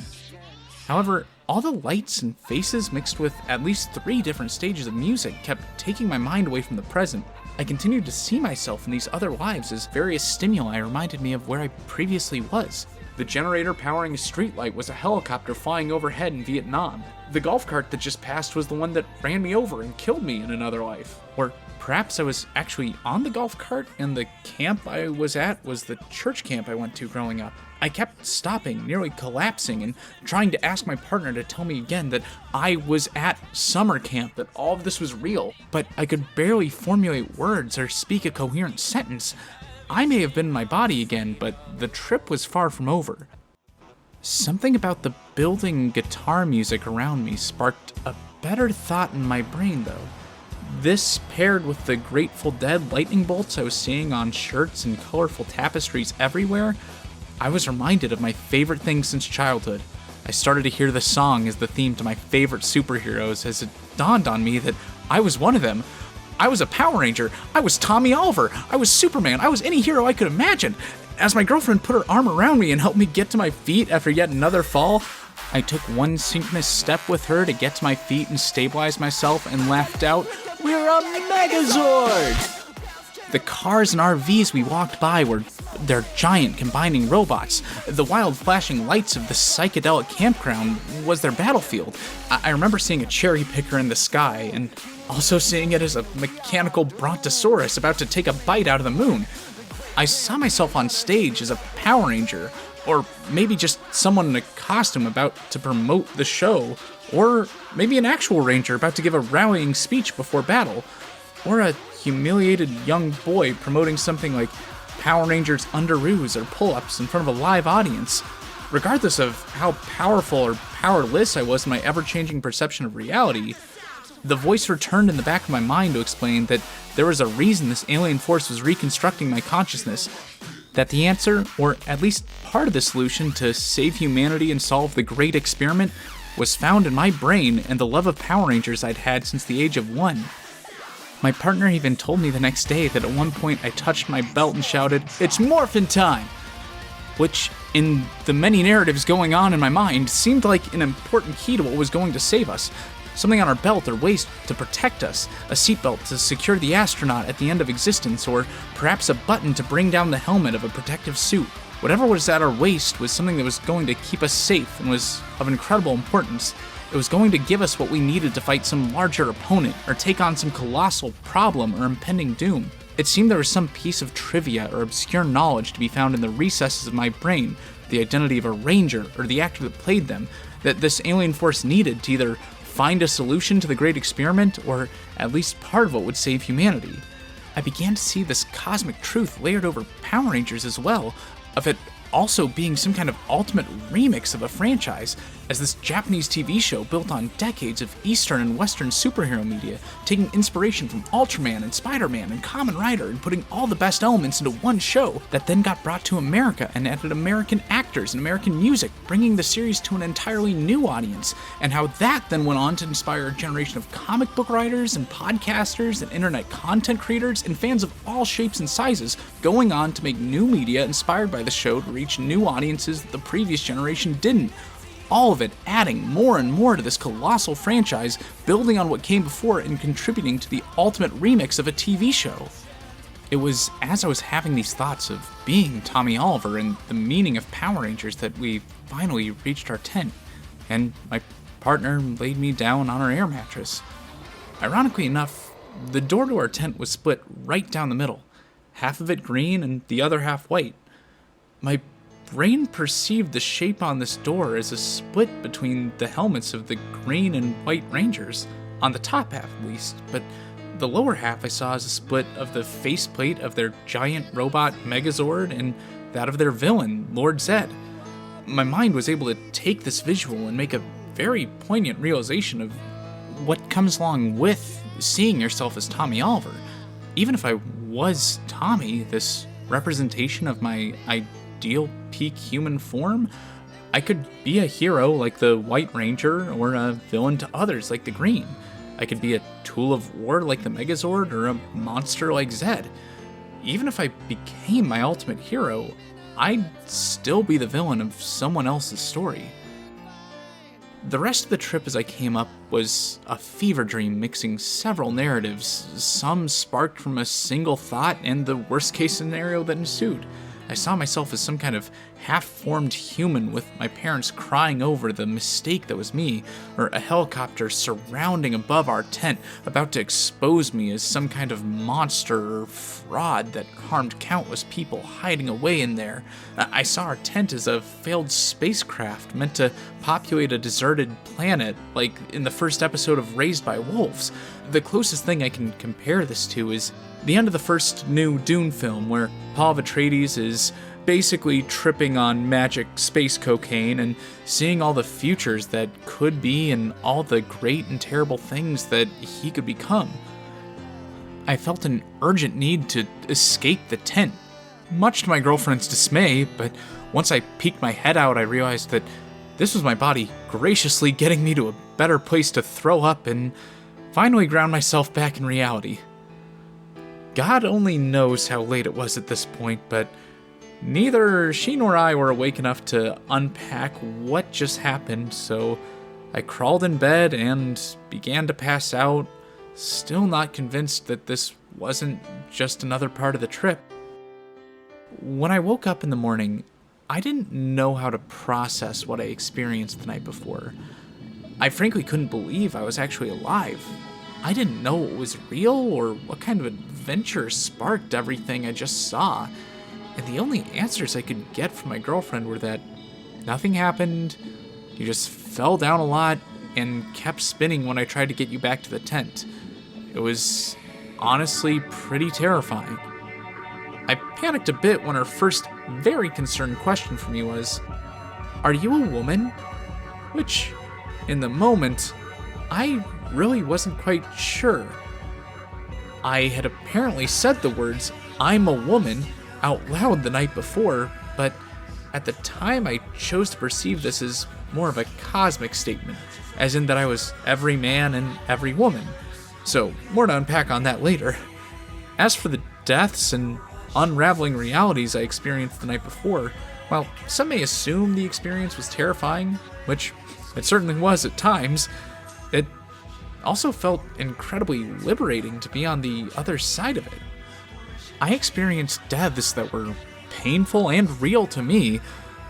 However, all the lights and faces mixed with at least 3 different stages of music kept taking my mind away from the present. I continued to see myself in these other lives as various stimuli reminded me of where I previously was. The generator powering a streetlight was a helicopter flying overhead in Vietnam. The golf cart that just passed was the one that ran me over and killed me in another life. Or perhaps I was actually on the golf cart and the camp I was at was the church camp I went to growing up. I kept stopping, nearly collapsing, and trying to ask my partner to tell me again that I was at summer camp, that all of this was real, but I could barely formulate words or speak a coherent sentence. I may have been in my body again, but the trip was far from over. Something about the building guitar music around me sparked a better thought in my brain, though. This, paired with the Grateful Dead lightning bolts I was seeing on shirts and colorful tapestries everywhere, I was reminded of my favorite thing since childhood. I started to hear the song as the theme to my favorite superheroes as it dawned on me that I was one of them. I was a Power Ranger. I was Tommy Oliver. I was Superman. I was any hero I could imagine. As my girlfriend put her arm around me and helped me get to my feet after yet another fall, I took one synchronous step with her to get to my feet and stabilize myself and laughed out, "We're a Megazord!" The cars and RVs we walked by were their giant combining robots. The wild flashing lights of the psychedelic campground was their battlefield. I remember seeing a cherry picker in the sky and also seeing it as a mechanical brontosaurus about to take a bite out of the moon. I saw myself on stage as a Power Ranger, or maybe just someone in a costume about to promote the show, or maybe an actual ranger about to give a rallying speech before battle, or a humiliated young boy promoting something like Power Rangers underoos or pull-ups in front of a live audience. Regardless of how powerful or powerless I was in my ever-changing perception of reality, the voice returned in the back of my mind to explain that there was a reason this alien force was reconstructing my consciousness, that the answer, or at least part of the solution to save humanity and solve the great experiment, was found in my brain and the love of Power Rangers I'd had since the age of 1. My partner even told me the next day that at one point I touched my belt and shouted, "It's Morphin Time!" Which, in the many narratives going on in my mind, seemed like an important key to what was going to save us. Something on our belt or waist to protect us, a seatbelt to secure the astronaut at the end of existence, or perhaps a button to bring down the helmet of a protective suit. Whatever was at our waist was something that was going to keep us safe and was of incredible importance. It was going to give us what we needed to fight some larger opponent, or take on some colossal problem or impending doom. It seemed there was some piece of trivia or obscure knowledge to be found in the recesses of my brain, the identity of a ranger or the actor that played them, that this alien force needed to either find a solution to the great experiment, or at least part of what would save humanity. I began to see this cosmic truth layered over Power Rangers as well, of it also being some kind of ultimate remix of a franchise, as this Japanese TV show built on decades of Eastern and Western superhero media, taking inspiration from Ultraman and Spider-Man and Kamen Rider and putting all the best elements into one show that then got brought to America and added American actors and American music, bringing the series to an entirely new audience, and how that then went on to inspire a generation of comic book writers and podcasters and internet content creators and fans of all shapes and sizes, going on to make new media inspired by the show to reach new audiences that the previous generation didn't. All of it adding more and more to this colossal franchise, building on what came before it and contributing to the ultimate remix of a TV show. It was as I was having these thoughts of being Tommy Oliver and the meaning of Power Rangers that we finally reached our tent, and my partner laid me down on our air mattress. Ironically enough, the door to our tent was split right down the middle, half of it green and the other half white. My brain perceived the shape on this door as a split between the helmets of the green and white Rangers, on the top half at least, but the lower half I saw as a split of the faceplate of their giant robot Megazord and that of their villain, Lord Zed. My mind was able to take this visual and make a very poignant realization of what comes along with seeing yourself as Tommy Oliver. Even if I was Tommy, this representation of my ideal peak human form, I could be a hero like the White Ranger or a villain to others like the Green. I could be a tool of war like the Megazord or a monster like Zed. Even if I became my ultimate hero, I'd still be the villain of someone else's story. The rest of the trip as I came up was a fever dream mixing several narratives, some sparked from a single thought and the worst case scenario that ensued. I saw myself as some kind of half-formed human with my parents crying over the mistake that was me, or a helicopter surrounding above our tent about to expose me as some kind of monster or fraud that harmed countless people hiding away in there. I saw our tent as a failed spacecraft meant to populate a deserted planet, like in the first episode of Raised by Wolves. The closest thing I can compare this to is the end of the first new Dune film, where Paul Atreides is basically tripping on magic space cocaine and seeing all the futures that could be and all the great and terrible things that he could become. I felt an urgent need to escape the tent, much to my girlfriend's dismay, but once I peeked my head out, I realized that this was my body graciously getting me to a better place to throw up and finally ground myself back in reality. God only knows how late it was at this point, but neither she nor I were awake enough to unpack what just happened, so I crawled in bed and began to pass out, still not convinced that this wasn't just another part of the trip. When I woke up in the morning, I didn't know how to process what I experienced the night before. I frankly couldn't believe I was actually alive. I didn't know what was real or what kind of adventure sparked everything I just saw, and the only answers I could get from my girlfriend were that nothing happened, you just fell down a lot, and kept spinning when I tried to get you back to the tent. It was honestly pretty terrifying. I panicked a bit when her first very concerned question for me was, "Are you a woman?" Which, in the moment, I really wasn't quite sure. I had apparently said the words, "I'm a woman," out loud the night before, but at the time I chose to perceive this as more of a cosmic statement, as in that I was every man and every woman. So, more to unpack on that later. As for the deaths and unraveling realities I experienced the night before, while some may assume the experience was terrifying, which it certainly was at times, it also felt incredibly liberating to be on the other side of it. I experienced deaths that were painful and real to me.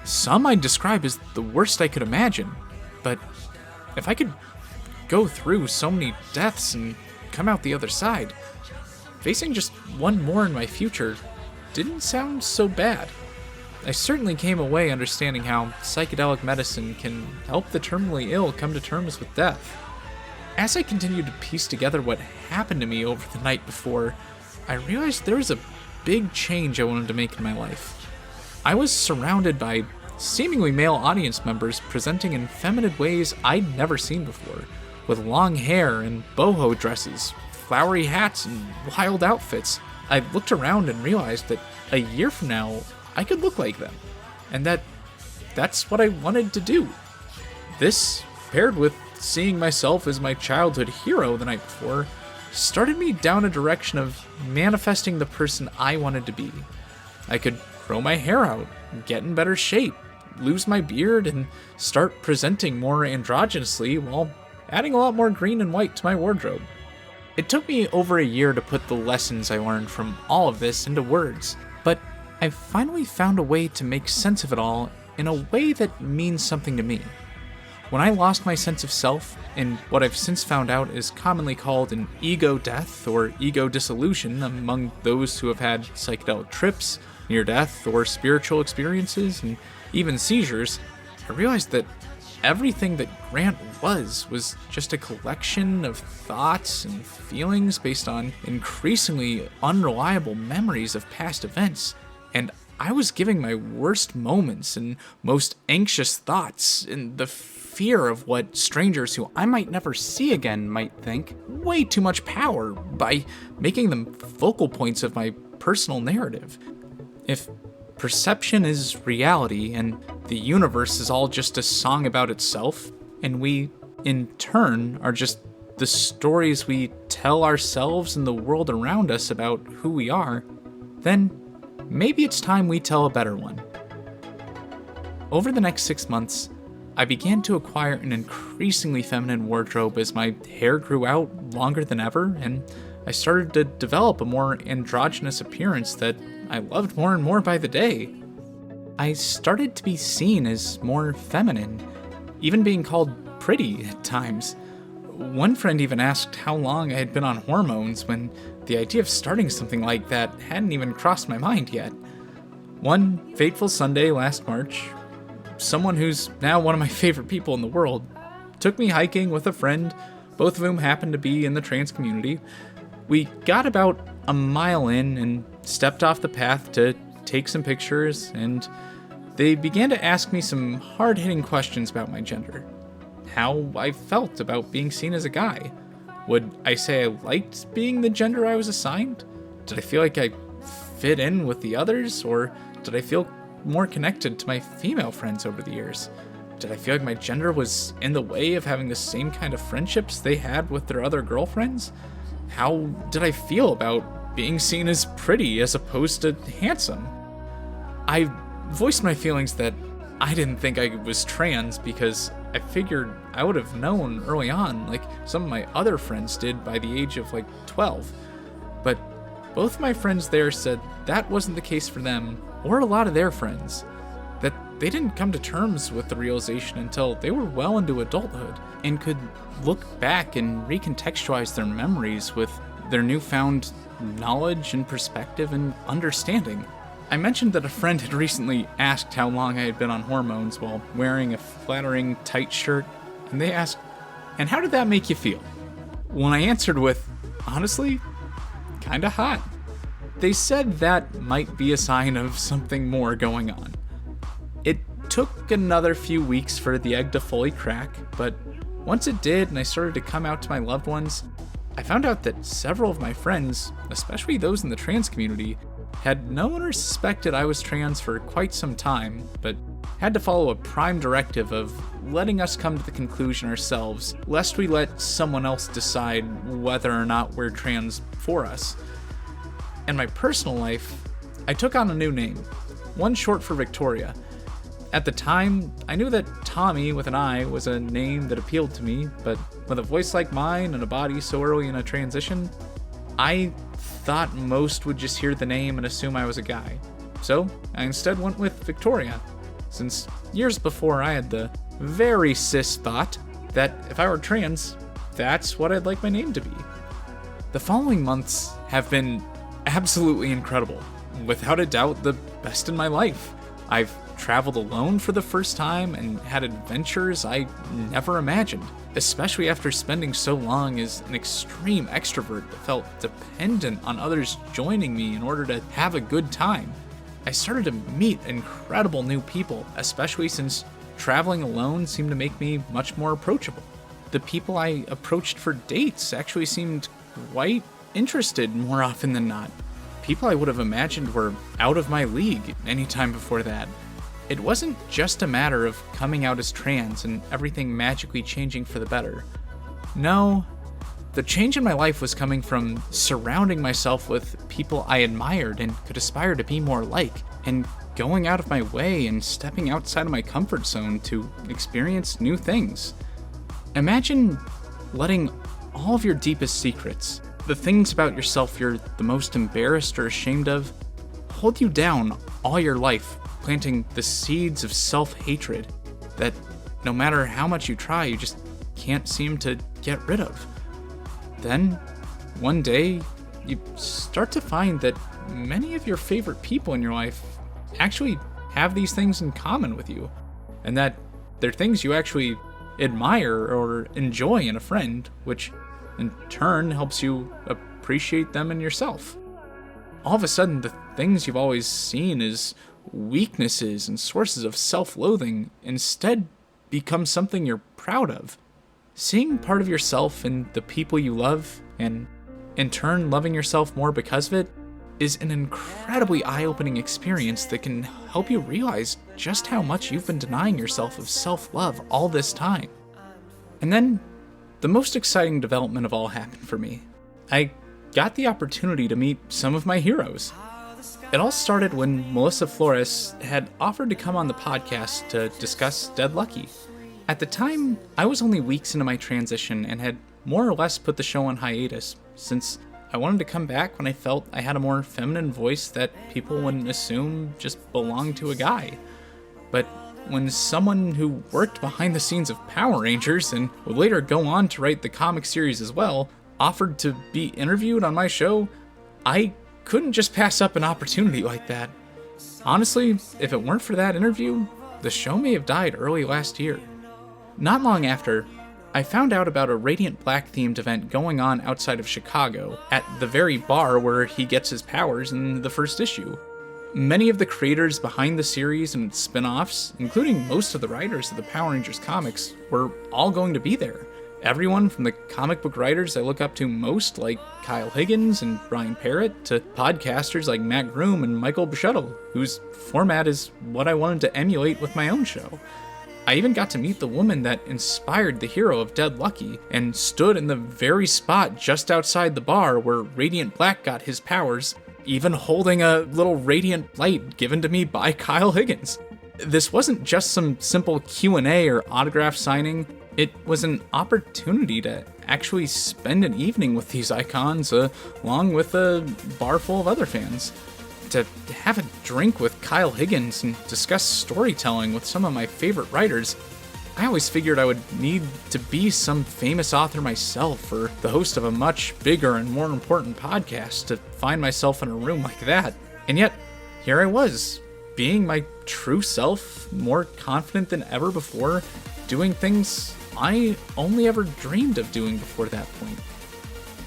Some I'd describe as the worst I could imagine, but if I could go through so many deaths and come out the other side, facing just one more in my future didn't sound so bad. I certainly came away understanding how psychedelic medicine can help the terminally ill come to terms with death. As I continued to piece together what happened to me over the night before, I realized there was a big change I wanted to make in my life. I was surrounded by seemingly male audience members presenting in feminine ways I'd never seen before, with long hair and boho dresses, flowery hats, and wild outfits. I looked around and realized that a year from now, I could look like them, and that's what I wanted to do. This, paired with seeing myself as my childhood hero the night before, started me down a direction of manifesting the person I wanted to be. I could grow my hair out, get in better shape, lose my beard, and start presenting more androgynously while adding a lot more green and white to my wardrobe. It took me over a year to put the lessons I learned from all of this into words, but I finally found a way to make sense of it all in a way that means something to me. When I lost my sense of self, in what I've since found out is commonly called an ego death or ego dissolution among those who have had psychedelic trips, near death, or spiritual experiences, and even seizures, I realized that everything that Grant was just a collection of thoughts and feelings based on increasingly unreliable memories of past events, and I was giving my worst moments and most anxious thoughts and the fear of what strangers who I might never see again might think way too much power by making them focal points of my personal narrative. If perception is reality and the universe is all just a song about itself, and we, in turn, are just the stories we tell ourselves and the world around us about who we are, then maybe it's time we tell a better one. Over the next 6 months, I began to acquire an increasingly feminine wardrobe as my hair grew out longer than ever, and I started to develop a more androgynous appearance that I loved more and more by the day. I started to be seen as more feminine, even being called pretty at times. One friend even asked how long I had been on hormones when the idea of starting something like that hadn't even crossed my mind yet. One fateful Sunday last March, someone who's now one of my favorite people in the world took me hiking with a friend, both of whom happened to be in the trans community. We got about a mile in and stepped off the path to take some pictures, and they began to ask me some hard-hitting questions about my gender. How I felt about being seen as a guy. Would I say I liked being the gender I was assigned? Did I feel like I fit in with the others, or did I feel more connected to my female friends over the years? Did I feel like my gender was in the way of having the same kind of friendships they had with their other girlfriends? How did I feel about being seen as pretty as opposed to handsome? I voiced my feelings that I didn't think I was trans because I figured I would have known early on, like some of my other friends did by the age of 12. But both my friends there said that wasn't the case for them, or a lot of their friends. That they didn't come to terms with the realization until they were well into adulthood and could look back and recontextualize their memories with their newfound knowledge and perspective and understanding. I mentioned that a friend had recently asked how long I had been on hormones while wearing a flattering tight shirt, and they asked, "And how did that make you feel?" When I answered with, "Honestly, kinda hot," they said that might be a sign of something more going on. It took another few weeks for the egg to fully crack, but once it did and I started to come out to my loved ones, I found out that several of my friends, especially those in the trans community, had known or suspected I was trans for quite some time, but had to follow a prime directive of letting us come to the conclusion ourselves, lest we let someone else decide whether or not we're trans for us. In my personal life, I took on a new name, one short for Victoria. At the time, I knew that Tomi with an I was a name that appealed to me, but with a voice like mine and a body so early in a transition, I thought most would just hear the name and assume I was a guy. So I instead went with Victoria, since years before I had the very cis thought that if I were trans, that's what I'd like my name to be. The following months have been absolutely incredible. Without a doubt, the best in my life. I've traveled alone for the first time and had adventures I never imagined, especially after spending so long as an extreme extrovert that felt dependent on others joining me in order to have a good time. I started to meet incredible new people, especially since traveling alone seemed to make me much more approachable. The people I approached for dates actually seemed quite interested more often than not. People I would have imagined were out of my league any time before that. It wasn't just a matter of coming out as trans and everything magically changing for the better. No, the change in my life was coming from surrounding myself with people I admired and could aspire to be more like, and going out of my way and stepping outside of my comfort zone to experience new things. Imagine letting all of your deepest secrets, the things about yourself you're the most embarrassed or ashamed of, hold you down all your life, planting the seeds of self-hatred that no matter how much you try, you just can't seem to get rid of. Then, one day, you start to find that many of your favorite people in your life actually have these things in common with you, and that they're things you actually admire or enjoy in a friend, which in turn helps you appreciate them in yourself. All of a sudden, the things you've always seen as weaknesses and sources of self-loathing instead become something you're proud of. Seeing part of yourself in the people you love, and in turn loving yourself more because of it, is an incredibly eye-opening experience that can help you realize just how much you've been denying yourself of self-love all this time. And then, the most exciting development of all happened for me. I got the opportunity to meet some of my heroes. It all started when Melissa Flores had offered to come on the podcast to discuss Dead Lucky. At the time, I was only weeks into my transition and had more or less put the show on hiatus, since I wanted to come back when I felt I had a more feminine voice that people wouldn't assume just belonged to a guy. But when someone who worked behind the scenes of Power Rangers and would later go on to write the comic series as well, offered to be interviewed on my show, I couldn't just pass up an opportunity like that. Honestly, if it weren't for that interview, the show may have died early last year. Not long after, I found out about a Radiant Black themed event going on outside of Chicago, at the very bar where he gets his powers in the first issue. Many of the creators behind the series and its spin-offs, including most of the writers of the Power Rangers comics, were all going to be there. Everyone from the comic book writers I look up to most, like Kyle Higgins and Brian Parrott, to podcasters like Matt Groom and Michael Buschettle, whose format is what I wanted to emulate with my own show. I even got to meet the woman that inspired the hero of Dead Lucky, and stood in the very spot just outside the bar where Radiant Black got his powers, even holding a little radiant light given to me by Kyle Higgins. This wasn't just some simple Q&A or autograph signing. It was an opportunity to actually spend an evening with these icons, along with a bar full of other fans. To have a drink with Kyle Higgins and discuss storytelling with some of my favorite writers. I always figured I would need to be some famous author myself, or the host of a much bigger and more important podcast, to find myself in a room like that. And yet, here I was, being my true self, more confident than ever before, doing things I only ever dreamed of doing before that point.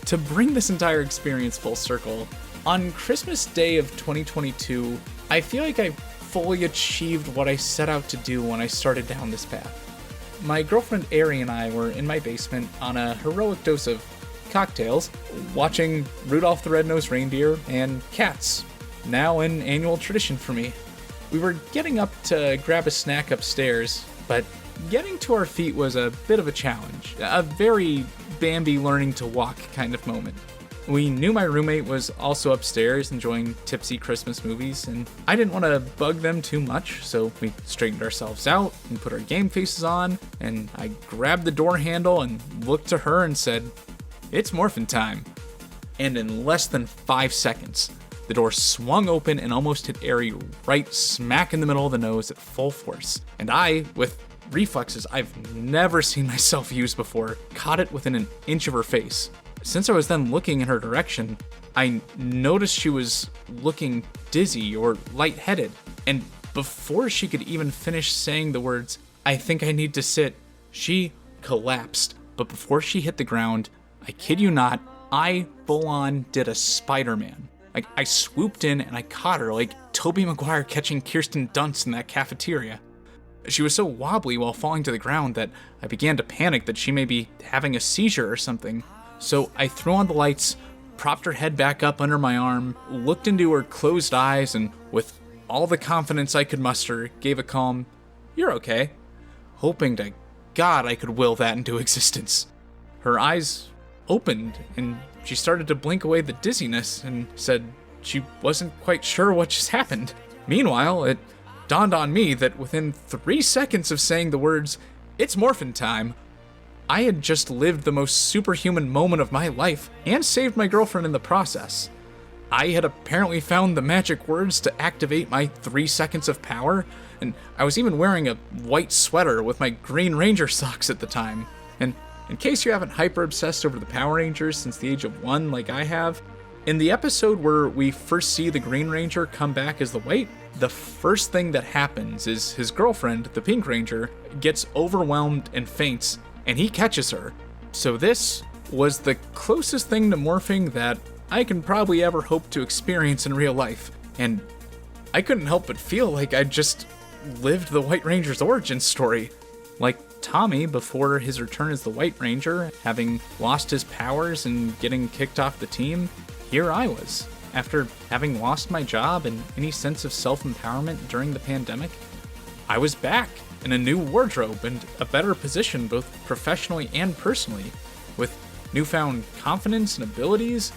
To bring this entire experience full circle, on Christmas Day of 2022, I feel like I fully achieved what I set out to do when I started down this path. My girlfriend Ari and I were in my basement on a heroic dose of cocktails, watching Rudolph the Red-Nosed Reindeer and Cats, now an annual tradition for me. We were getting up to grab a snack upstairs, but getting to our feet was a bit of a challenge, a very Bambi learning to walk kind of moment. We knew my roommate was also upstairs enjoying tipsy Christmas movies, and I didn't want to bug them too much, so we straightened ourselves out and put our game faces on, and I grabbed the door handle and looked to her and said, "It's Morphin Time." And in less than 5 seconds, the door swung open and almost hit Ari right smack in the middle of the nose at full force. And I, with reflexes I've never seen myself use before, caught it within an inch of her face. Since I was then looking in her direction, I noticed she was looking dizzy or lightheaded, and before she could even finish saying the words, "I think I need to sit," she collapsed. But before she hit the ground, I kid you not, I full-on did a Spider-Man. Like, I swooped in and I caught her like Tobey Maguire catching Kirsten Dunst in that cafeteria. She was so wobbly while falling to the ground that I began to panic that she may be having a seizure or something. So I threw on the lights, propped her head back up under my arm, looked into her closed eyes, and with all the confidence I could muster, gave a calm, "You're okay," hoping to God I could will that into existence. Her eyes opened, and she started to blink away the dizziness and said she wasn't quite sure what just happened. Meanwhile, it dawned on me that within 3 seconds of saying the words, "It's Morphin Time," I had just lived the most superhuman moment of my life and saved my girlfriend in the process. I had apparently found the magic words to activate my 3 seconds of power, and I was even wearing a white sweater with my Green Ranger socks at the time. And in case you haven't hyper-obsessed over the Power Rangers since the age of 1 like I have, in the episode where we first see the Green Ranger come back as the White, the first thing that happens is his girlfriend, the Pink Ranger, gets overwhelmed and faints, and he catches her. So this was the closest thing to morphing that I can probably ever hope to experience in real life. And I couldn't help but feel like I'd just lived the White Ranger's origin story. Like Tomi before his return as the White Ranger, having lost his powers and getting kicked off the team, here I was. After having lost my job and any sense of self-empowerment during the pandemic, I was back in a new wardrobe and a better position both professionally and personally. With newfound confidence and abilities,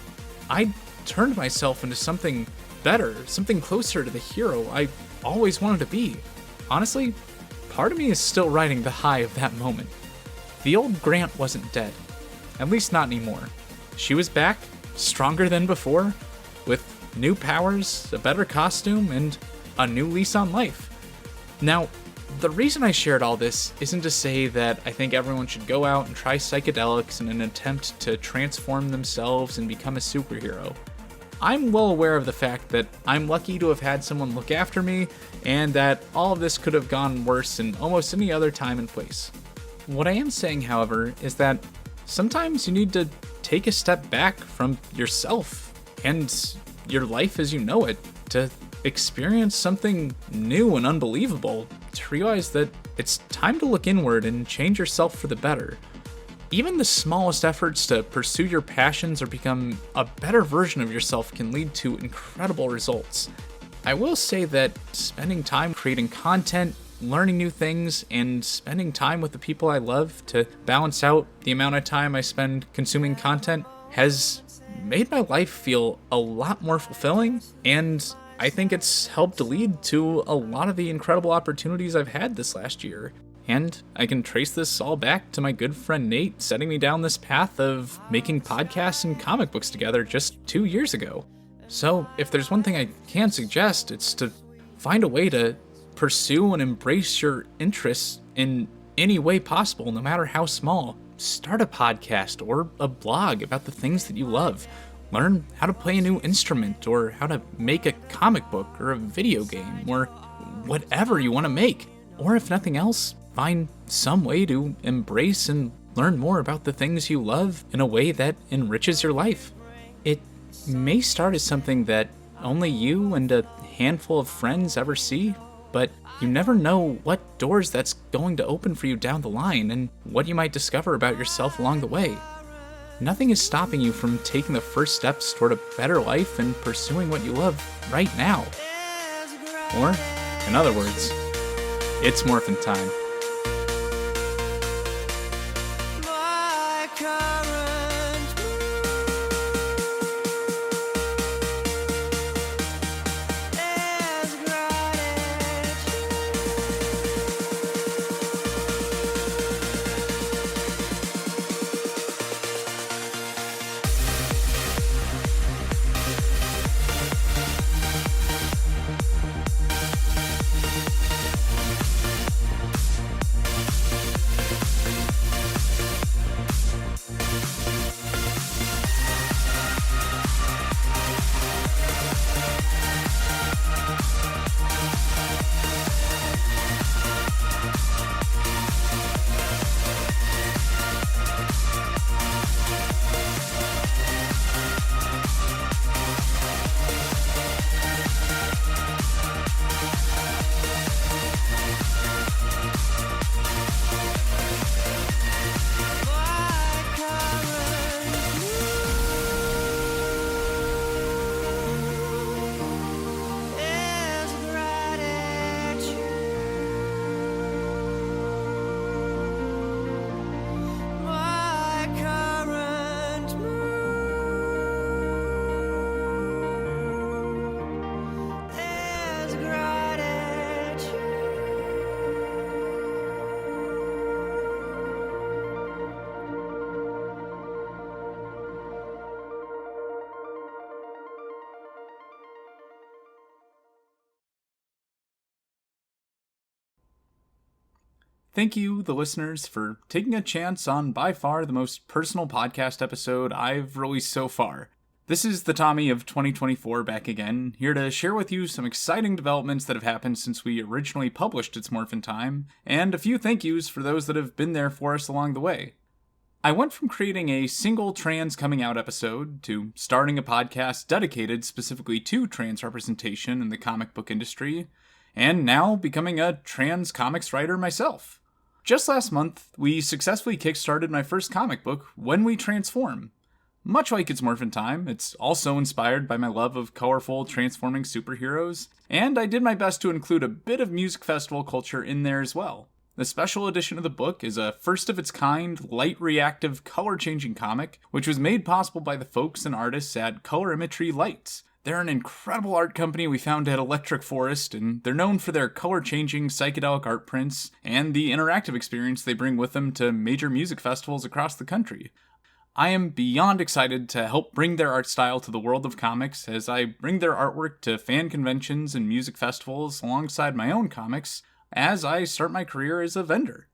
I turned myself into something better, something closer to the hero I always wanted to be. Honestly, part of me is still riding the high of that moment. The old Grant wasn't dead, at least not anymore. She was back, stronger than before, with new powers, a better costume, and a new lease on life. Now, the reason I shared all this isn't to say that I think everyone should go out and try psychedelics in an attempt to transform themselves and become a superhero. I'm well aware of the fact that I'm lucky to have had someone look after me, and that all of this could have gone worse in almost any other time and place. What I am saying, however, is that sometimes you need to take a step back from yourself and your life as you know it to experience something new and unbelievable, to realize that it's time to look inward and change yourself for the better. Even the smallest efforts to pursue your passions or become a better version of yourself can lead to incredible results. I will say that spending time creating content, learning new things, and spending time with the people I love to balance out the amount of time I spend consuming content has made my life feel a lot more fulfilling, and I think it's helped to lead to a lot of the incredible opportunities I've had this last year. And I can trace this all back to my good friend Nate setting me down this path of making podcasts and comic books together just 2 years ago. So if there's one thing I can suggest, it's to find a way to pursue and embrace your interests in any way possible, no matter how small. Start a podcast or a blog about the things that you love. Learn how to play a new instrument, or how to make a comic book or a video game, or whatever you want to make. Or if nothing else, find some way to embrace and learn more about the things you love in a way that enriches your life. It may start as something that only you and a handful of friends ever see, but you never know what doors that's going to open for you down the line and what you might discover about yourself along the way. Nothing is stopping you from taking the first steps toward a better life and pursuing what you love right now. Or, in other words, it's Morphin Time. Thank you, the listeners, for taking a chance on by far the most personal podcast episode I've released so far. This is the Tomi of 2024 back again, here to share with you some exciting developments that have happened since we originally published It's Morphin Time, and a few thank yous for those that have been there for us along the way. I went from creating a single trans coming out episode to starting a podcast dedicated specifically to trans representation in the comic book industry, and now becoming a trans comics writer myself. Just last month, we successfully kickstarted my first comic book, When We Transform. Much like It's Morphin Time, it's also inspired by my love of colorful, transforming superheroes, and I did my best to include a bit of music festival culture in there as well. The special edition of the book is a first-of-its-kind, light-reactive, color-changing comic, which was made possible by the folks and artists at Color Imagery Lights. They're an incredible art company we found at Electric Forest, and they're known for their color-changing psychedelic art prints and the interactive experience they bring with them to major music festivals across the country. I am beyond excited to help bring their art style to the world of comics as I bring their artwork to fan conventions and music festivals alongside my own comics as I start my career as a vendor.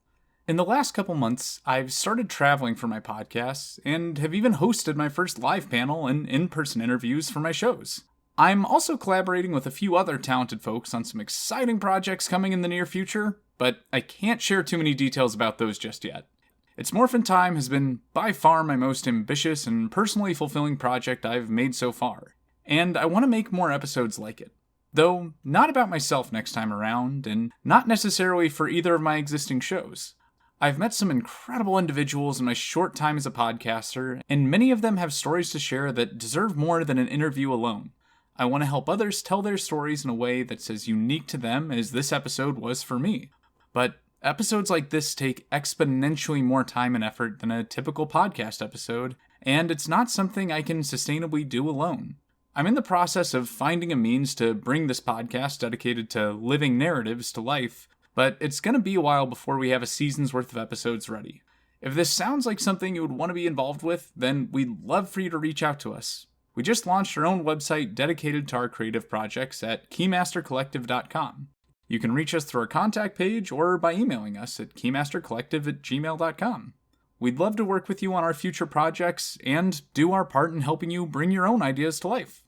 In the last couple months, I've started traveling for my podcasts, and have even hosted my first live panel and in-person interviews for my shows. I'm also collaborating with a few other talented folks on some exciting projects coming in the near future, but I can't share too many details about those just yet. It's Morphin Time has been by far my most ambitious and personally fulfilling project I've made so far, and I want to make more episodes like it. though not about myself next time around, and not necessarily for either of my existing shows. I've met some incredible individuals in my short time as a podcaster, and many of them have stories to share that deserve more than an interview alone. I want to help others tell their stories in a way that's as unique to them as this episode was for me. But episodes like this take exponentially more time and effort than a typical podcast episode, and it's not something I can sustainably do alone. I'm in the process of finding a means to bring this podcast dedicated to living narratives to life, but it's going to be a while before we have a season's worth of episodes ready. If this sounds like something you would want to be involved with, then we'd love for you to reach out to us. We just launched our own website dedicated to our creative projects at keymastercollective.com. You can reach us through our contact page or by emailing us at keymastercollective@gmail.com. We'd love to work with you on our future projects and do our part in helping you bring your own ideas to life.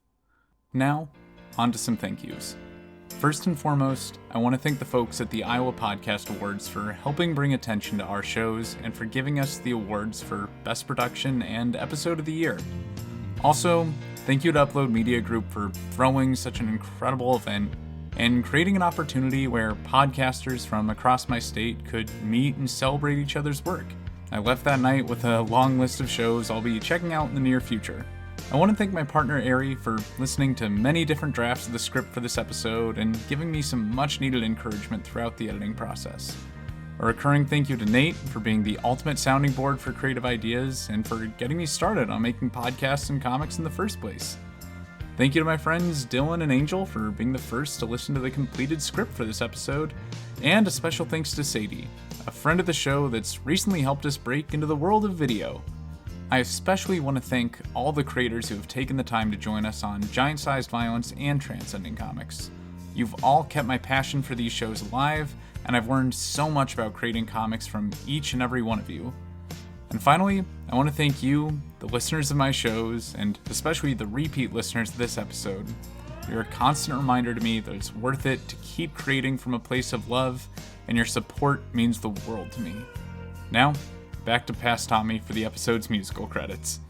Now, on to some thank yous. First and foremost, I want to thank the folks at the Iowa Podcast Awards for helping bring attention to our shows and for giving us the awards for Best Production and Episode of the Year. Also, thank you to Upload Media Group for throwing such an incredible event and creating an opportunity where podcasters from across my state could meet and celebrate each other's work. I left that night with a long list of shows I'll be checking out in the near future. I want to thank my partner Ari for listening to many different drafts of the script for this episode and giving me some much needed encouragement throughout the editing process. A recurring thank you to Nate for being the ultimate sounding board for creative ideas and for getting me started on making podcasts and comics in the first place. Thank you to my friends Dylan and Angel for being the first to listen to the completed script for this episode, and a special thanks to Sadie, a friend of the show that's recently helped us break into the world of video. I especially want to thank all the creators who have taken the time to join us on Giant-Sized Violence and Transcending Comics. You've all kept my passion for these shows alive, and I've learned so much about creating comics from each and every one of you. And finally, I want to thank you, the listeners of my shows, and especially the repeat listeners of this episode. You're a constant reminder to me that it's worth it to keep creating from a place of love, and your support means the world to me. Now, back to Past Tomi for the episode's musical credits.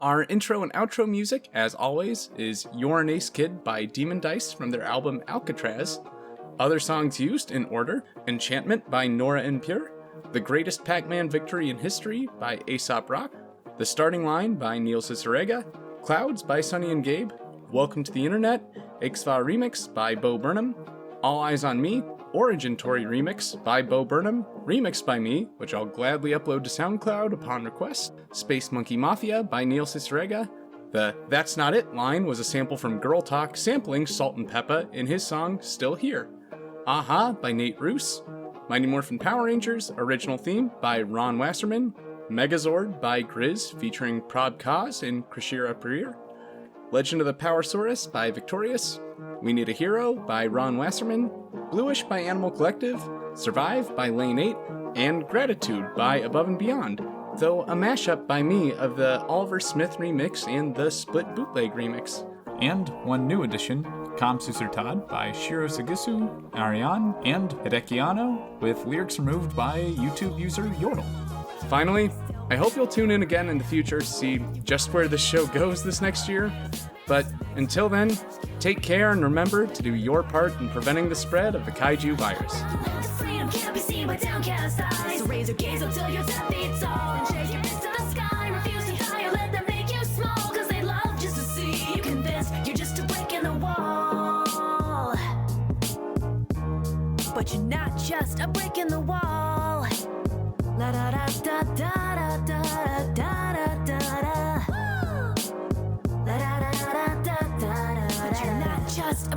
Our intro and outro music, as always, is You're an Ace Kid by Demon Dice from their album Alcatraz. Other songs used in order: Enchantment by Nora En Pure, The Greatest Pac-Man Victory in History by Aesop Rock, The Starting Line by Neil Cicerega, Clouds by Sonny and Gabe, Welcome to the Internet, Ixva Remix by Bo Burnham, All Eyes on Me, Origin Tory Remix by Bo Burnham, remixed by me, which I'll gladly upload to SoundCloud upon request, Space Monkey Mafia by Neil Cicerega. The That's Not It line was a sample from Girl Talk sampling Salt and Peppa in his song Still Here. Aha by Nate Roos, Mighty Morphin Power Rangers original theme by Ron Wasserman, Megazord by Grizz featuring Prod Kaz and Krishira Pereer, Legend of the Powersaurus by Victorious, We Need a Hero by Ron Wasserman, Bluish by Animal Collective, Survive by Lane 8, and Gratitude by Above and Beyond, though a mashup by me of the Oliver Smith remix and the Split Bootleg remix. And one new addition, Kam Susurtad by Shiro Sagisu, Ariane, and Hidekiano, with lyrics removed by YouTube user Yordle. Finally, I hope you'll tune in again in the future to see just where this show goes this next year. But until then, take care and remember to do your part in preventing the spread of the kaiju virus. Freedom can't be seen by downcast eyes. So raise your gaze until you're 10 feet tall and shake your fist to the sky. Refuse to die or let them make you small, cause they love just to see you convinced you're just a brick in the wall. But you're not just a brick in the wall. La da da da da da da da da da da. La da da da da da da. But you're not just a